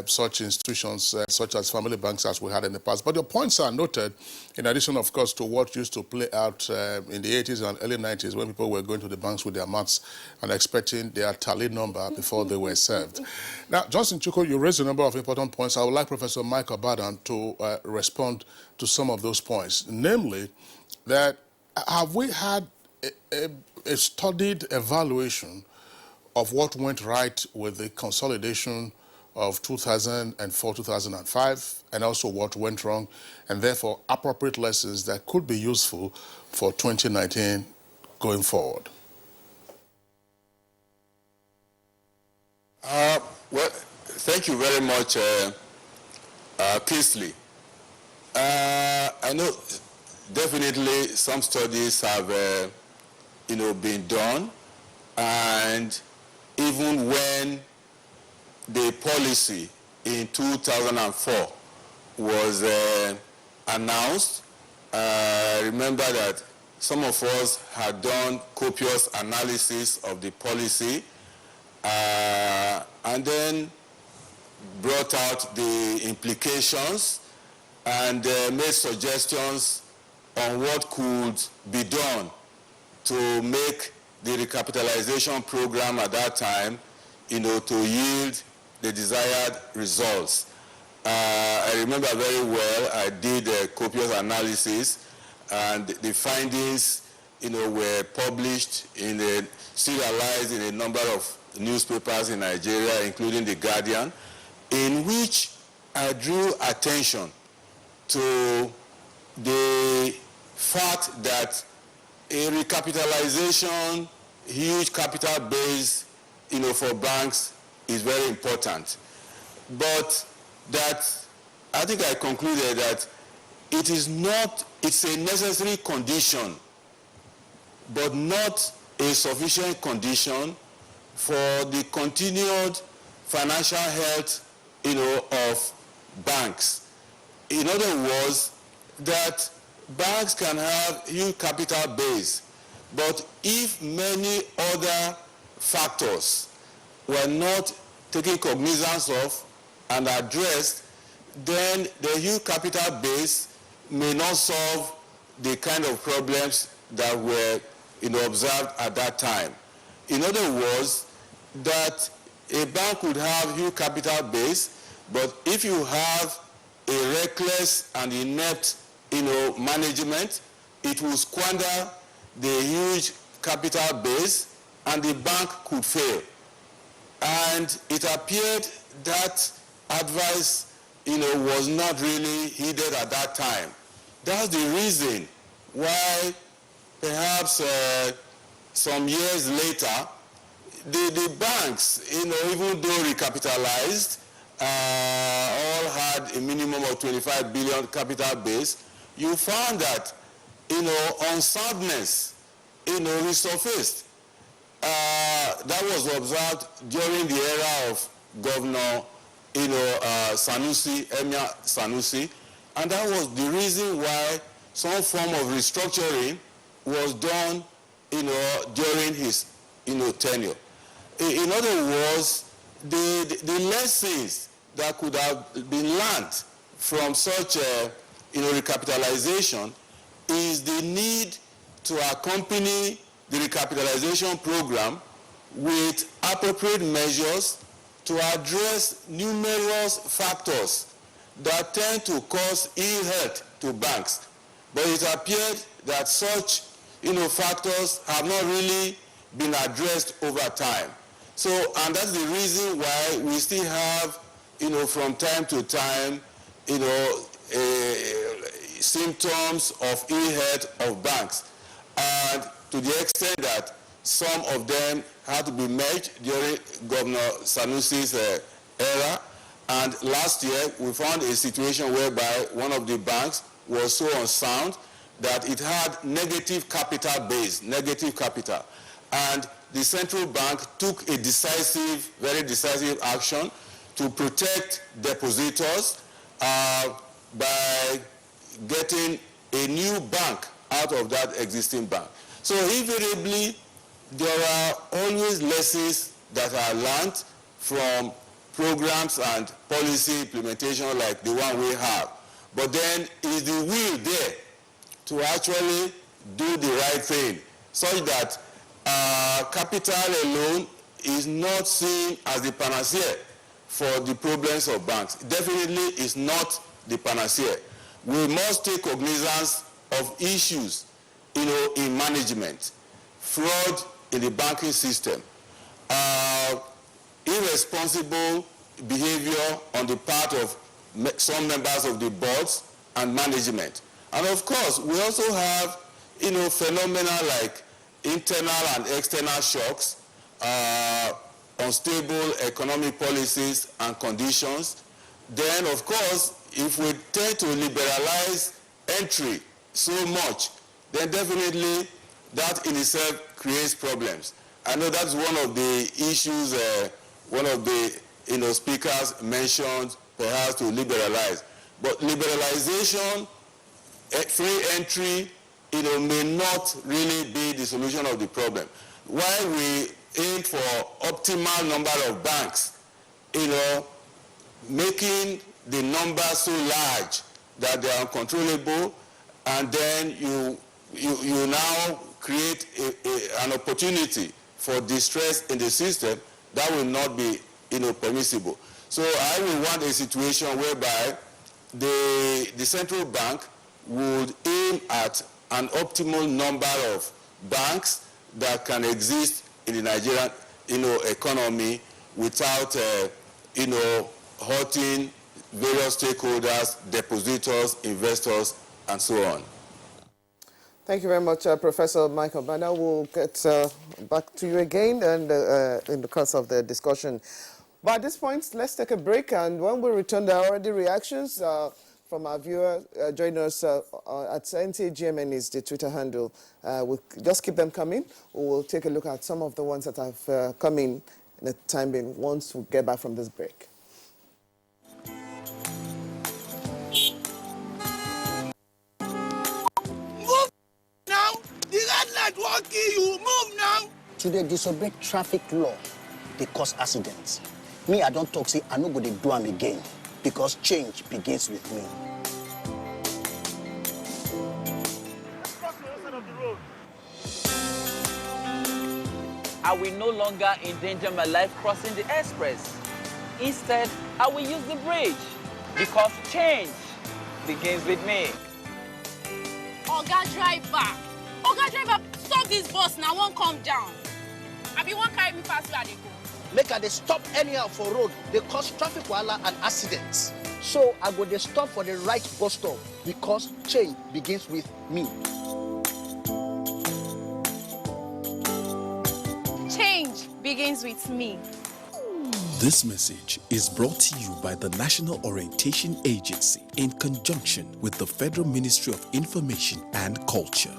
S1: such institutions such as family banks as we had in the past. But your points are noted, in addition, of course, to what used to play out in the 80s and early 90s when people were going to the banks with their mats and expecting their tally number before they were served. Now, Johnson Chukwu, you raised a number of important points. I would like Professor Mike Obadan to respond to some of those points, namely that have we had a studied evaluation of what went right with the consolidation of 2004-2005, and also what went wrong, and therefore appropriate lessons that could be useful for 2019 going forward?
S4: Well, thank you very much, Kingsley. I know definitely some studies have, been done, and even when the policy in 2004 was announced, I remember that some of us had done copious analysis of the policy and then brought out the implications and made suggestions on what could be done to make the recapitalization program at that time, to yield the desired results. I remember very well, I did a copious analysis, and the findings, were published serialized in a number of newspapers in Nigeria, including The Guardian, in which I drew attention to the fact that a recapitalization, huge capital base, for banks is very important. But that, I think I concluded that it's a necessary condition, but not a sufficient condition for the continued financial health, of banks. In other words, that banks can have huge capital base, but if many other factors were not taken cognizance of and addressed, then the huge capital base may not solve the kind of problems that were observed at that time. In other words, that a bank would have huge capital base, but if you have a reckless and inept management, it will squander the huge capital base and the bank could fail. And it appeared that advice, was not really heeded at that time. That's the reason why perhaps some years later, the banks, even though recapitalized, all had a minimum of 25 billion capital base, you found that, unsoundness, resurfaced. That was observed during the era of Governor, Sanusi, Emir Sanusi, and that was the reason why some form of restructuring was done, during his, tenure. In other words, the lessons that could have been learned from such recapitalization is the need to accompany the recapitalization program with appropriate measures to address numerous factors that tend to cause ill health to banks. But it appeared that such factors have not really been addressed over time. So, and that's the reason why we still have, from time to time, symptoms of ill health of banks. And to the extent that some of them had to be merged during Governor Sanusi's era. And last year, we found a situation whereby one of the banks was so unsound that it had negative capital base, negative capital. And the central bank took a decisive, very decisive action to protect depositors by getting a new bank out of that existing bank. So invariably, there are always lessons that are learned from programs and policy implementation like the one we have. But then is the will there to actually do the right thing, such that capital alone is not seen as the panacea for the problems of banks. Definitely is not the panacea. We must take cognizance of issues, in management, fraud in the banking system, irresponsible behavior on the part of some members of the boards and management. And of course, we also have, phenomena like internal and external shocks, unstable economic policies and conditions. Then, of course, if we tend to liberalize entry so much, then definitely that in itself creates problems. I know that's one of the issues one of the speakers mentioned, perhaps to liberalize. But liberalization, free entry, may not really be the solution of the problem. While we aim for optimal number of banks, making the number so large that they are uncontrollable, and then you now create an opportunity for distress in the system, that will not be permissible. So I will want a situation whereby the central bank would aim at an optimal number of banks that can exist in the Nigerian economy without hurting various stakeholders, depositors, investors, and so on.
S2: Thank you very much, Professor Michael Bana. We'll get back to you again and, in the course of the discussion. But at this point, let's take a break, and when we return, there are already reactions from our viewer. Join us at NTGMN is the Twitter handle. We'll just keep them coming. We'll take a look at some of the ones that have come in the time being once we get back from this break.
S6: Won't kill you. Move now. To the disobey traffic law, they cause accidents. Me, I don't talk, say, I no go to do them again, because change begins with me.
S7: I will no longer endanger my life crossing the express. Instead, I will use the bridge, because change begins with me.
S8: Oga driver, stop this bus now, won't come down. I be one carry me pass where they go.
S6: Make they stop anyhow for road, they cause traffic wahala and accidents. So I go they stop for the right bus stop, because change begins with me.
S8: Change begins with me.
S9: This message is brought to you by the National Orientation Agency in conjunction with the Federal Ministry of Information and Culture.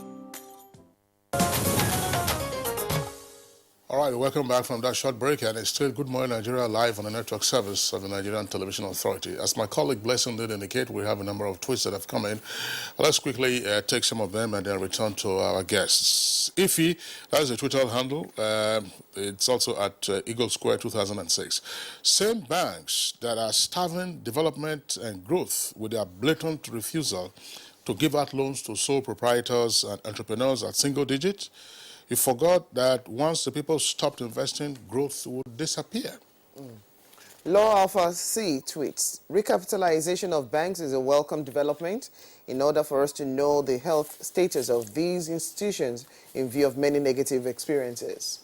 S1: All right, welcome back from that short break, and it's still Good Morning Nigeria live on the network service of the Nigerian Television Authority. As my colleague Blessing did indicate, we have a number of tweets that have come in. Let's quickly take some of them and then return to our guests. Ify, that is the Twitter handle. It's also at Eagle Square 2006. Same banks that are starving development and growth with their blatant refusal to give out loans to sole proprietors and entrepreneurs at single digits. You forgot that once the people stopped investing, growth would disappear.
S2: Law Alpha C tweets, recapitalization of banks is a welcome development in order for us to know the health status of these institutions in view of many negative experiences.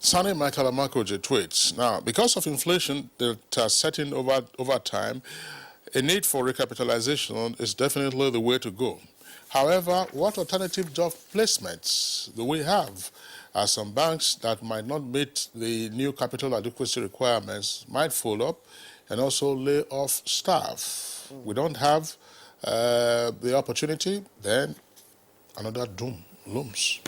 S1: Sani Michael Amakoje tweets, now, because of inflation that has set in over time, a need for recapitalization is definitely the way to go. However, what alternative job placements do we have? As some banks that might not meet the new capital adequacy requirements might fold up and also lay off staff. We don't have the opportunity, then another doom looms.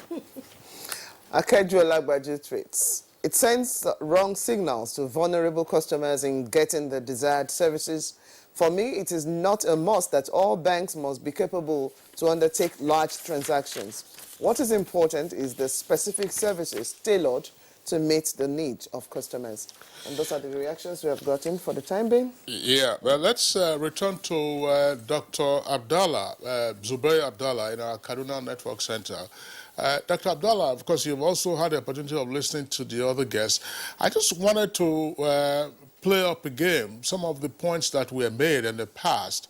S2: Akedjo Lagbaji tweets, it sends wrong signals to vulnerable customers in getting the desired services. For me, it is not a must that all banks must be capable to undertake large transactions. What is important is the specific services tailored to meet the needs of customers. And those are the reactions we have gotten for the time being.
S1: Yeah, well, let's return to Dr. Abdallah, Zubair Abdallah in our Kaduna Network Center. Dr. Abdallah, of course, you've also had the opportunity of listening to the other guests. I just wanted to play up again some of the points that were made in the past.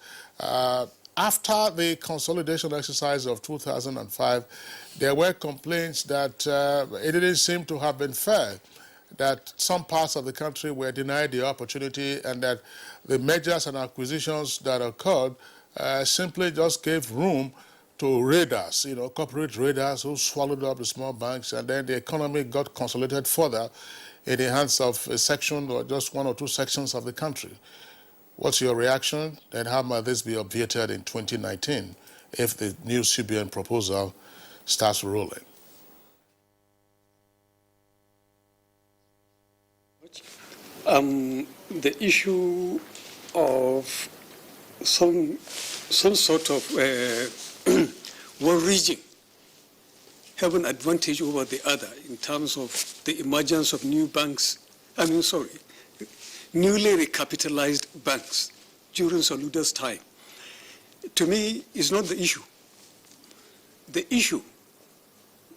S1: After the consolidation exercise of 2005, there were complaints that it didn't seem to have been fair, that some parts of the country were denied the opportunity and that the mergers and acquisitions that occurred simply just gave room to raiders, corporate raiders who swallowed up the small banks, and then the economy got consolidated further in the hands of a section or just one or two sections of the country. What's your reaction, and how might this be obviated in 2019 if the new CBN proposal starts rolling?
S23: The issue of some sort of one region have an advantage over the other in terms of the emergence of new banks, newly recapitalized banks during Soludo's time. To me, is not the issue. The issue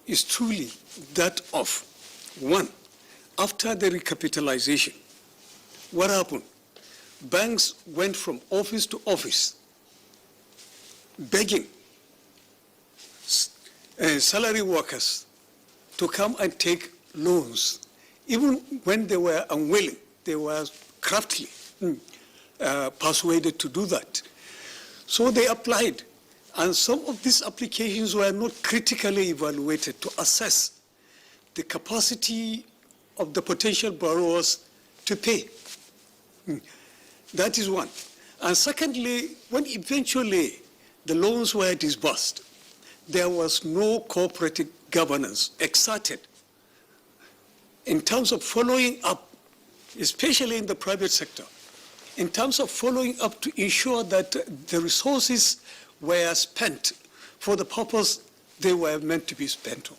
S23: is truly that of, one, after the recapitalization, what happened? Banks went from office to office, begging salary workers to come and take loans. Even when they were unwilling, they were craftily persuaded to do that. So they applied, and some of these applications were not critically evaluated to assess the capacity of the potential borrowers to pay. That is one. And secondly, when eventually the loans were disbursed, there was no cooperative governance exerted in terms of following up, especially in the private sector, in terms of following up to ensure that the resources were spent for the purpose they were meant to be spent on.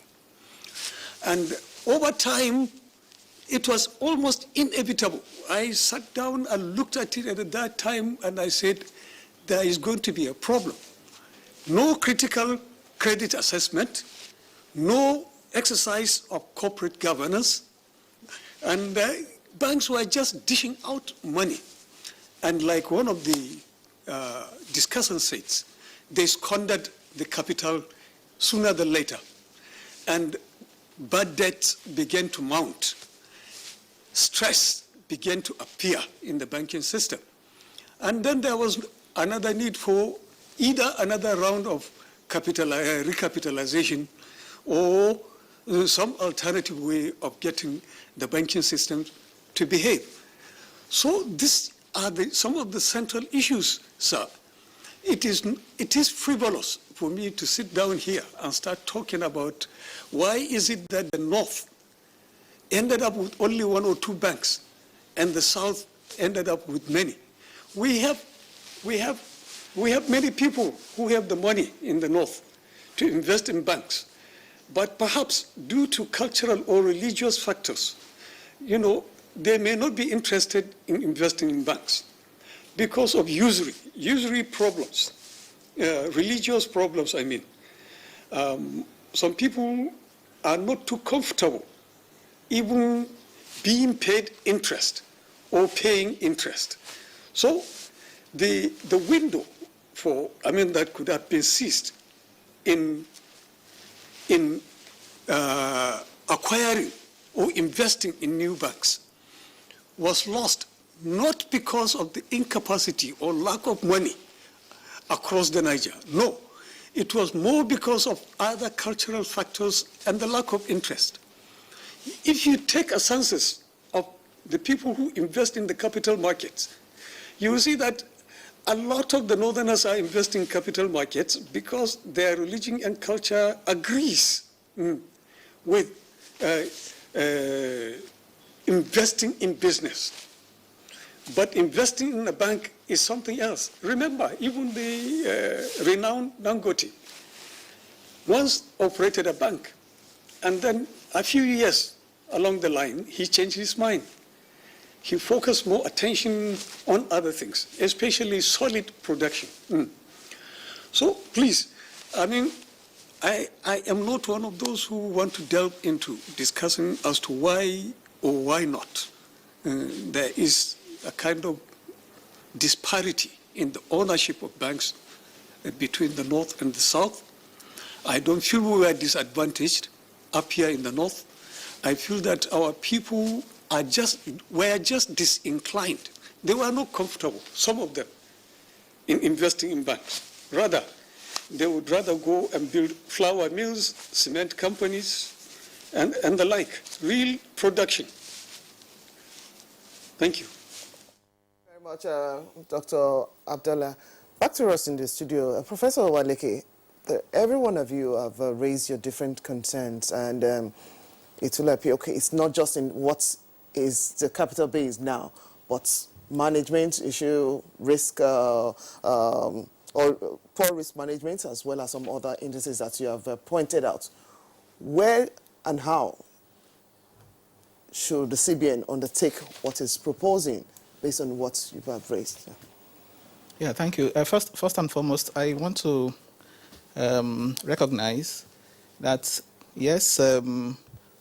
S23: And over time, it was almost inevitable. I sat down and looked at it at that time, and I said, there is going to be a problem. No critical credit assessment, no exercise of corporate governance, and banks were just dishing out money. And like one of the discussants says, they squandered the capital sooner than later. And bad debts began to mount. Stress began to appear in the banking system. And then there was another need for either another round of recapitalization or some alternative way of getting the banking system to behave. So these are some of the central issues, sir. It is frivolous for me to sit down here and start talking about why is it that the North ended up with only 1 or 2 banks and the South ended up with many. We have many people who have the money in the North to invest in banks, but perhaps due to cultural or religious factors, they may not be interested in investing in banks because of usury problems, religious problems, I mean. Some people are not too comfortable even being paid interest or paying interest. So the window that could have been seized in acquiring or investing in new banks was lost, not because of the incapacity or lack of money across the Niger. No, it was more because of other cultural factors and the lack of interest. If you take a census of the people who invest in the capital markets, you will see that a lot of the Northerners are investing in capital markets because their religion and culture agrees with investing in business. But investing in a bank is something else. Remember, even the renowned Dangote once operated a bank, and then a few years along the line, he changed his mind. He focused more attention on other things, especially solid production. So please, I am not one of those who want to delve into discussing as to why or why not there is a kind of disparity in the ownership of banks between the North and the South. I don't feel we were disadvantaged up here in the North. I feel that our people were just disinclined. They were not comfortable, some of them, in investing in banks. Rather, they would rather go and build flour mills, cement companies, and the like, real production. Thank you.
S2: Very much, Dr. Abdallah. Back to us in the studio. Professor Waleke, every one of you have raised your different concerns, and it will appear, okay, it's not just in what is the capital base now, but management issue, risk, or poor risk management, as well as some other indices that you have pointed out. Where and how should the CBN undertake what it's proposing based on what you have raised?
S22: Yeah, thank you. First and foremost, I want to recognize that, yes,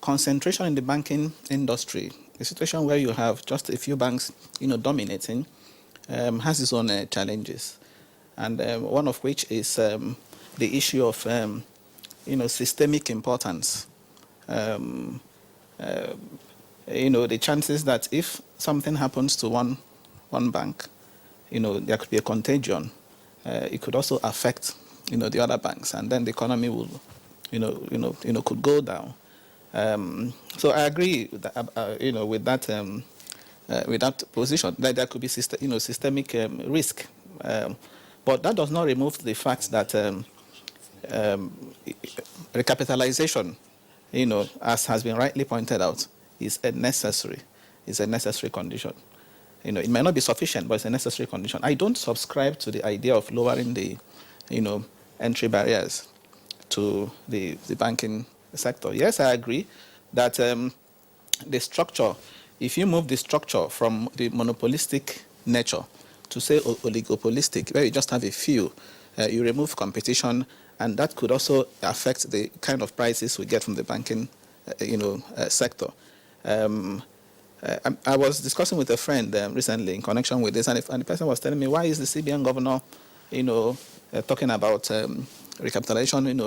S22: concentration in the banking industry, a situation where you have just a few banks, dominating, has its own challenges, and one of which is the issue of, systemic importance. The chances that if something happens to one bank, there could be a contagion. It could also affect, the other banks, and then the economy will, could go down. So I agree, with that position that there could be systemic risk, but that does not remove the fact that recapitalization, as has been rightly pointed out, is a necessary condition. It may not be sufficient, but it's a necessary condition. I don't subscribe to the idea of lowering the, entry barriers to the banking sector. Yes, I agree that the structure, if you move the structure from the monopolistic nature to, say, oligopolistic, where you just have a few, you remove competition, and that could also affect the kind of prices we get from the banking, sector. I was discussing with a friend recently in connection with this, and the person was telling me, why is the CBN governor, talking about recapitalization,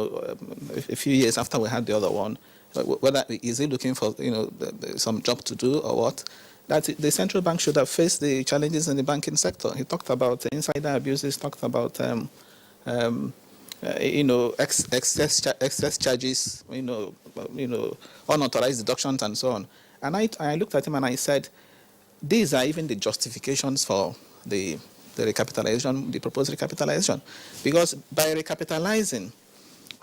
S22: a few years after we had the other one, whether is he looking for, some job to do or what? That the central bank should have faced the challenges in the banking sector. He talked about insider abuses, talked about, excess charges, unauthorized deductions and so on. And I looked at him and I said, these are even the justifications for the recapitalization, the proposed recapitalization. Because by recapitalizing,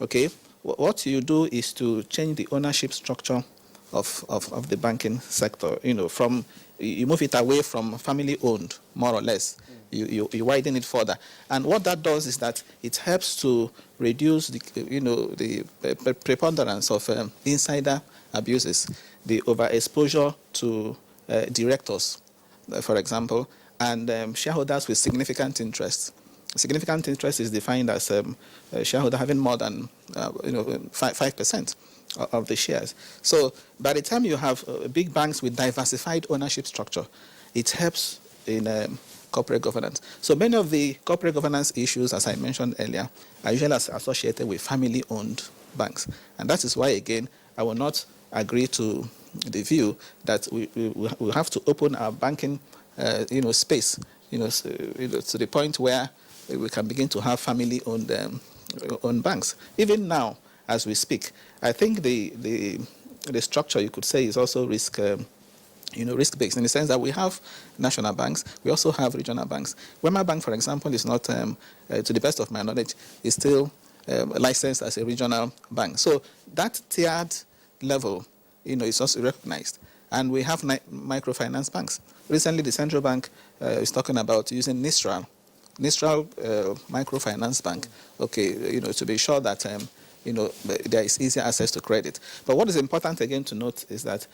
S22: okay, what you do is to change the ownership structure of the banking sector. You move it away from family-owned, more or less. You widen it further. And what that does is that it helps to reduce the preponderance of insider abuses, the overexposure to directors, for example, and shareholders with significant interest. Significant interest is defined as a shareholder having more than 5% of the shares. So by the time you have big banks with diversified ownership structure, it helps in corporate governance. So many of the corporate governance issues, as I mentioned earlier, are usually associated with family-owned banks. And that is why, again, I will not agree to the view that we have to open our banking space to the point where we can begin to have family-owned banks. Even now, as we speak, I think the structure, you could say, is also risk-based in the sense that we have national banks, we also have regional banks. Wema Bank, for example, is not, to the best of my knowledge, is still licensed as a regional bank. So that tiered level, is also recognized. And we have microfinance banks. Recently, the central bank is talking about using Nistral Microfinance Bank, okay, to be sure that there is easier access to credit. But what is important again to note is that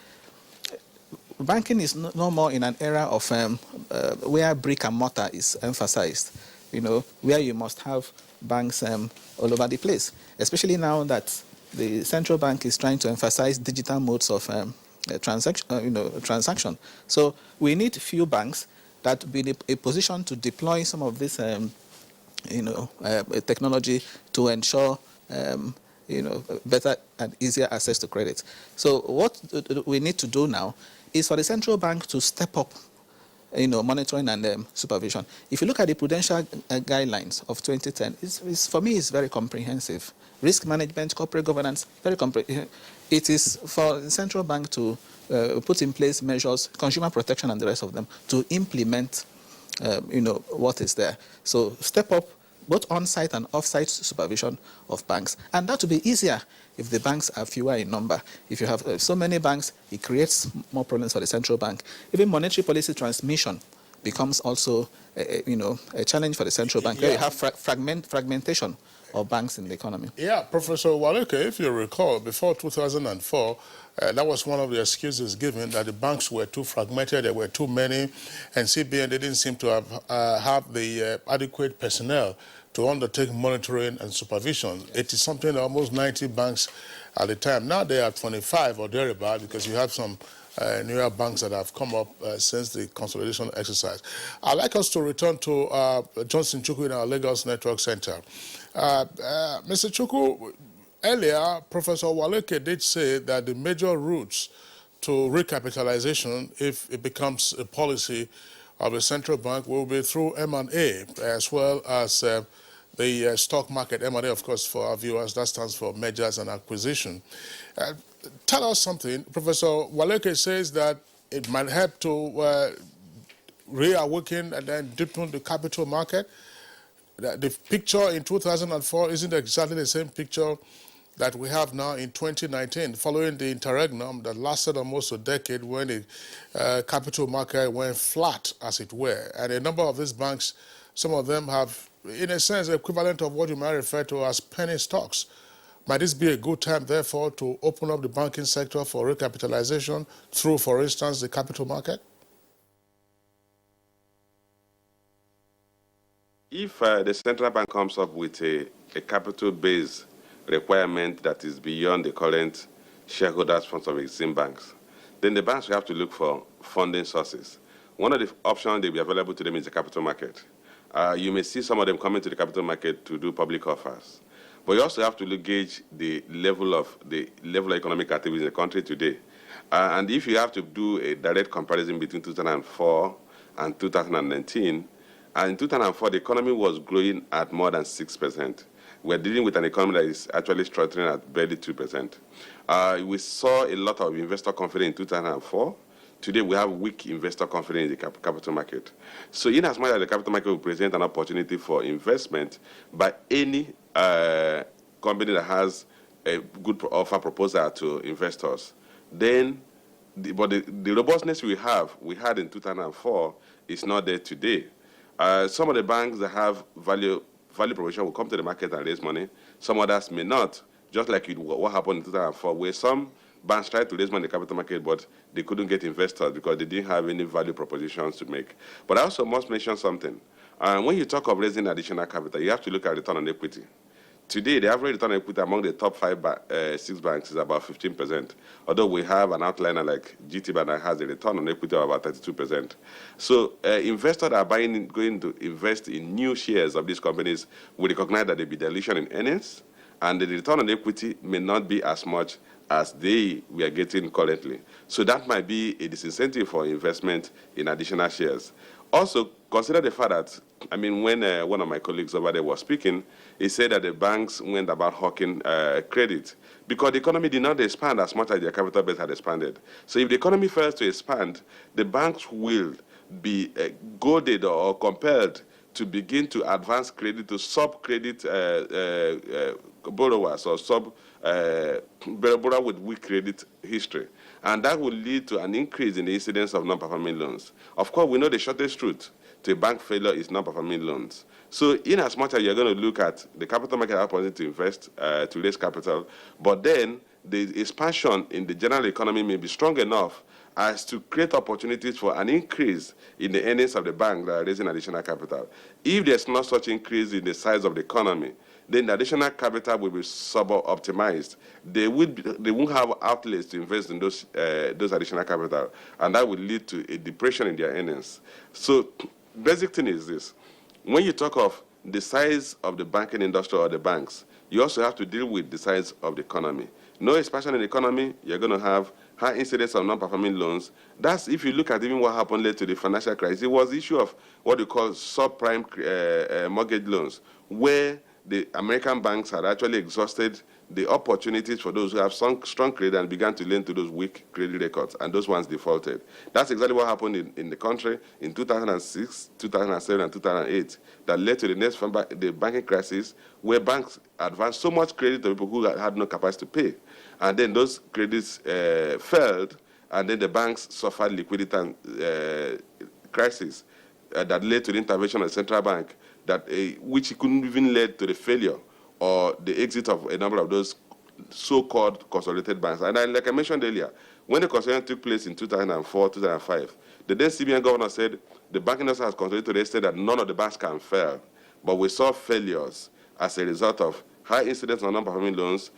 S22: banking is no more in an era of where brick and mortar is emphasized, where you must have banks all over the place, especially now that the central bank is trying to emphasize digital modes of transaction. So we need few banks that will be in a position to deploy some of this, technology to ensure, better and easier access to credit. So what we need to do now is for the central bank to step up, monitoring and supervision. If you look at the prudential guidelines of 2010, for me, it's very comprehensive. Risk management, corporate governance, very comprehensive. It is for the central bank to put in place measures, consumer protection and the rest of them, to implement, what is there. So step up both on-site and off-site supervision of banks. And that will be easier if the banks are fewer in number. If you have so many banks, it creates more problems for the central bank. Even monetary policy transmission becomes also, a challenge for the central bank, where you have fragmentation of banks in the economy.
S1: Yeah, Professor Waleke, if you recall, before 2004, that was one of the excuses given, that the banks were too fragmented, there were too many, and CBN didn't seem to have the adequate personnel to undertake monitoring and supervision. Yes. It is something almost 90 banks at the time. Now they are 25 or thereabout, because you have some newer banks that have come up since the consolidation exercise. I'd like us to return to Johnson Chukwu in our Lagos Network Center. Mr. Chukwu, earlier, Professor Waleke did say that the major routes to recapitalization, if it becomes a policy of the central bank, will be through M&A, as well as the stock market. M&A, of course, for our viewers, that stands for mergers and acquisition. Tell us something. Professor Waleke says that it might help to reawaken and then deepen the capital market. The picture in 2004 isn't exactly the same picture that we have now in 2019, following the interregnum that lasted almost a decade, when the capital market went flat, as it were. And a number of these banks, some of them have, in a sense, the equivalent of what you might refer to as penny stocks. Might this be a good time, therefore, to open up the banking sector for recapitalization through, for instance, the capital market?
S5: If the central bank comes up with a capital-based requirement that is beyond the current shareholders' funds of existing banks, then the banks will have to look for funding sources. One of the options that will be available to them is the capital market. You may see some of them coming to the capital market to do public offers. But you also have to gauge the level of economic activity in the country today. And if you have to do a direct comparison between 2004 and 2019, in 2004, the economy was growing at more than 6%. We're dealing with an economy that is actually struggling at barely 2%. We saw a lot of investor confidence in 2004. today we have weak investor confidence in the capital market. So in as much as the capital market will present an opportunity for investment by any company that has a good offer proposal to investors, then the robustness we had in 2004 is not there today. Some of the banks that have value proposition will come to the market and raise money. Some others may not, just like what happened in 2004, where some banks tried to raise money in the capital market, but they couldn't get investors because they didn't have any value propositions to make. But I also must mention something. When you talk of raising additional capital, you have to look at return on equity. Today, the average return on equity among the top 6 banks is about 15%, although we have an outliner like GT Bank that has a return on equity of about 32%. So investors that are going to invest in new shares of these companies will recognize that there will be dilution in earnings, and the return on equity may not be as much as we are getting currently. So that might be a disincentive for investment in additional shares. Also, consider the fact that, I mean, when one of my colleagues over there was speaking, he said that the banks went about hawking credit because the economy did not expand as much as their capital base had expanded. So if the economy fails to expand, the banks will be goaded or compelled to begin to advance credit to sub-credit borrowers or borrower with weak credit history. And that will lead to an increase in the incidence of non-performing loans. Of course, we know the shortest truth to a bank failure is non-performing loans. So in as much as you're going to look at the capital market opportunity to invest, to raise capital, but then the expansion in the general economy may be strong enough as to create opportunities for an increase in the earnings of the bank that are raising additional capital. If there's not such increase in the size of the economy, then the additional capital will be sub-optimized. They won't have outlets to invest in those additional capital, and that will lead to a depression in their earnings. So basic thing is this. When you talk of the size of the banking industry or the banks, you also have to deal with the size of the economy. No expansion in the economy, you're going to have high incidence of non-performing loans. That's, if you look at even what happened later to the financial crisis, it was the issue of what we call subprime mortgage loans, where the American banks had actually exhausted the opportunities for those who have strong credit and began to lend to those weak credit records, and those ones defaulted. That's exactly what happened in the country in 2006, 2007, and 2008 that led to the banking crisis, where banks advanced so much credit to people who had no capacity to pay. And then those credits failed, and then the banks suffered liquidity crisis that led to the intervention of the central bank, which couldn't even lead to the failure or the exit of a number of those so-called consolidated banks. And like I mentioned earlier, when the consolidation took place in 2004, 2005, the then CBN governor said the banking industry has consolidated to the extent that none of the banks can fail. But we saw failures as a result of high incidence on non-performing loans,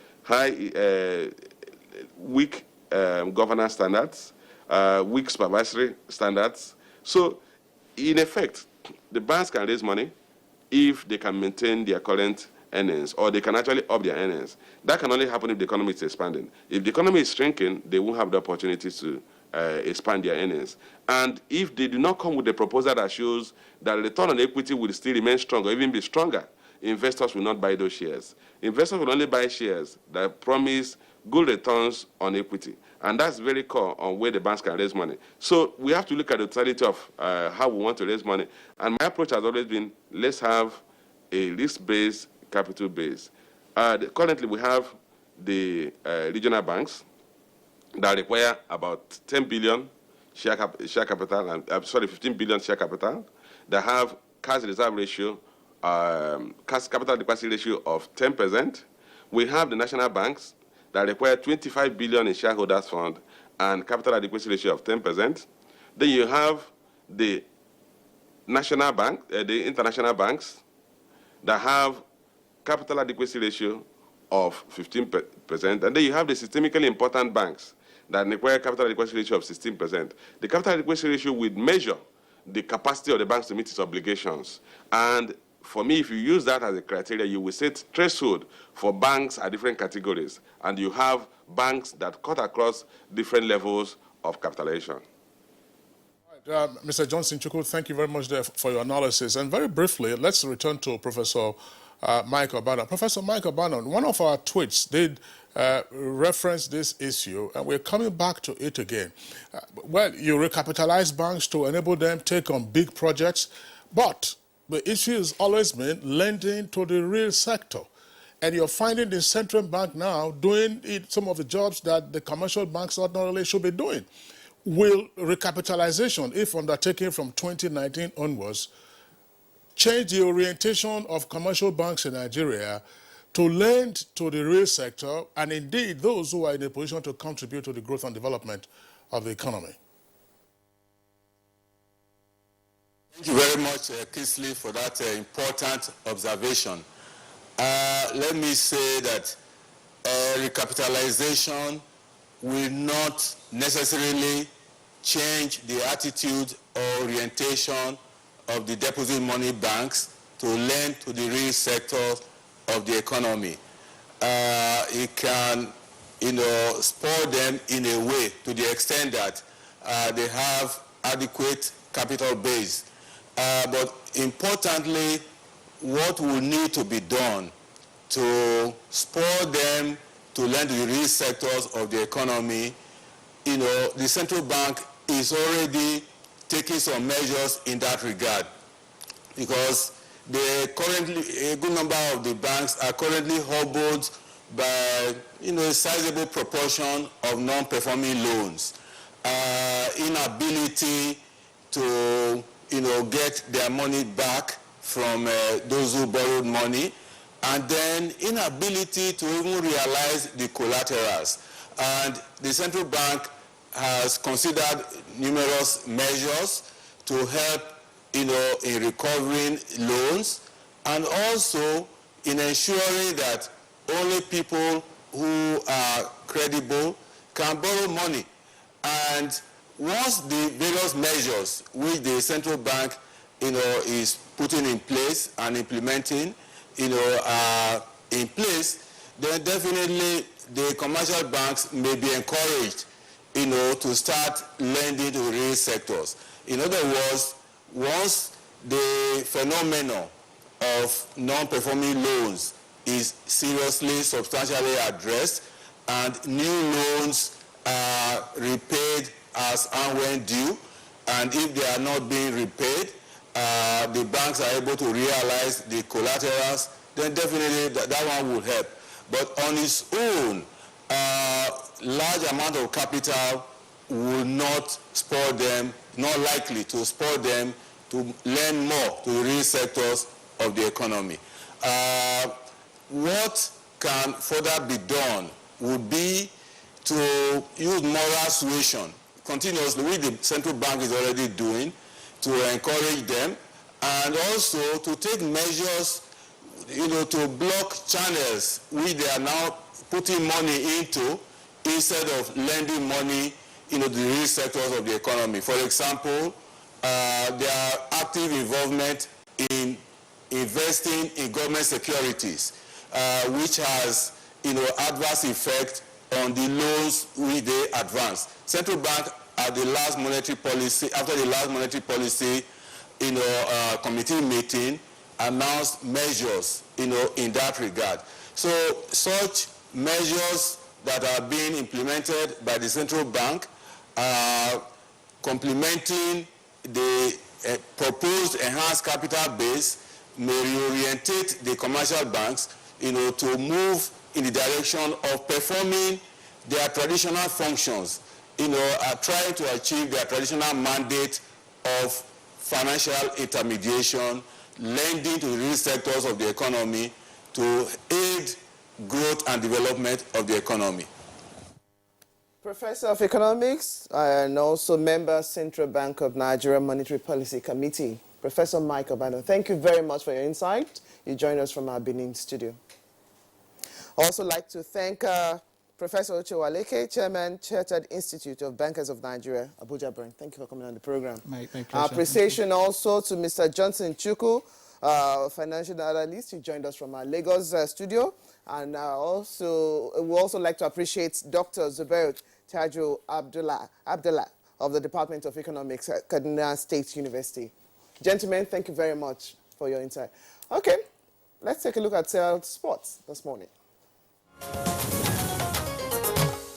S5: weak governance standards, weak supervisory standards. So, in effect, the banks can raise money if they can maintain their current earnings, or they can actually up their earnings. That can only happen if the economy is expanding. If the economy is shrinking, they won't have the opportunity to expand their earnings. And if they do not come with a proposal that shows that return on equity will still remain strong or even be stronger, investors will not buy those shares. Investors will only buy shares that promise good returns on equity. And that's very core on where the banks can raise money. So we have to look at the totality of how we want to raise money. And my approach has always been, let's have a risk-based capital base. Currently, we have the regional banks that require about 10 billion share capital, 15 billion share capital, that have cash reserve ratio, cash capital adequacy ratio of 10%. We have the national banks that require 25 billion in shareholders fund and capital adequacy ratio of 10%. Then you have the national bank, the international banks that have capital adequacy ratio of 15%. And then you have the systemically important banks that require capital adequacy ratio of 16%. The capital adequacy ratio would measure the capacity of the banks to meet its obligations. And for me, if you use that as a criteria, you will set threshold for banks at different categories. And you have banks that cut across different levels of capitalization.
S1: Mr. Johnson Chukwu, thank you very much there for your analysis. And very briefly, let's return to Professor Mike Obanon. Professor Mike Obanon, one of our tweets did reference this issue, and we're coming back to it again. Well, you recapitalize banks to enable them to take on big projects, but the issue has always been lending to the real sector. And you're finding the central bank now doing some of the jobs that the commercial banks ordinarily should be doing. Will recapitalization, if undertaken from 2019 onwards, change the orientation of commercial banks in Nigeria to lend to the real sector and indeed those who are in a position to contribute to the growth and development of the economy?
S4: Thank you very much, Kingsley, for that important observation. Let me say that recapitalization will not necessarily change the attitude or orientation of the deposit money banks to lend to the real sector of the economy. It can, spur them in a way to the extent that they have adequate capital base. But importantly, what will need to be done to spur them to lend to the real sectors of the economy, the central bank is already taking some measures in that regard, because a good number of the banks are currently hobbled by a sizable proportion of non-performing loans, inability to get their money back from those who borrowed money, and then inability to even realize the collaterals. And the central bank has considered numerous measures to help in recovering loans, and also in ensuring that only people who are credible can borrow money. And once the various measures which the central bank is putting in place and implementing are in place, then definitely the commercial banks may be encouraged to start lending to real sectors. In other words, once the phenomenon of non-performing loans is seriously, substantially addressed, and new loans are repaid as and when due, and if they are not being repaid, the banks are able to realize the collaterals, then definitely that one will help. But on its own, large amount of capital will not spur them, not likely to spur them to lend more to the real sectors of the economy. What can further be done would be to use moral suasion continuously, which the central bank is already doing, to encourage them, and also to take measures, to block channels which they are now putting money into instead of lending money the real sectors of the economy. For example, their active involvement in investing in government securities, which has adverse effect on the loans which they advance. Central bank after the last monetary policy committee meeting announced measures in that regard. So such measures that are being implemented by the central bank are complementing the proposed enhanced capital base may reorientate the commercial banks to move in the direction of performing their traditional functions, are trying to achieve their traditional mandate of financial intermediation, lending to the real sectors of the economy to aid growth and development of the economy.
S2: Professor of Economics and also member Central Bank of Nigeria Monetary Policy Committee, Professor Mike Obanon, thank you very much for your insight. You joined us from our Benin studio. I also like to thank Professor Ochewaleke, Chairman, Chartered Institute of Bankers of Nigeria, Abuja branch. Thank you for coming on the program.
S22: My pleasure.
S2: Appreciation also to Mr. Johnson Chukwu, financial analyst, who joined us from our Lagos studio. And we also like to appreciate Dr. Zubair Tajo Abdullah of the Department of Economics at Kaduna State University. Gentlemen, thank you very much for your insight. Okay, Let's take a look at sports this morning.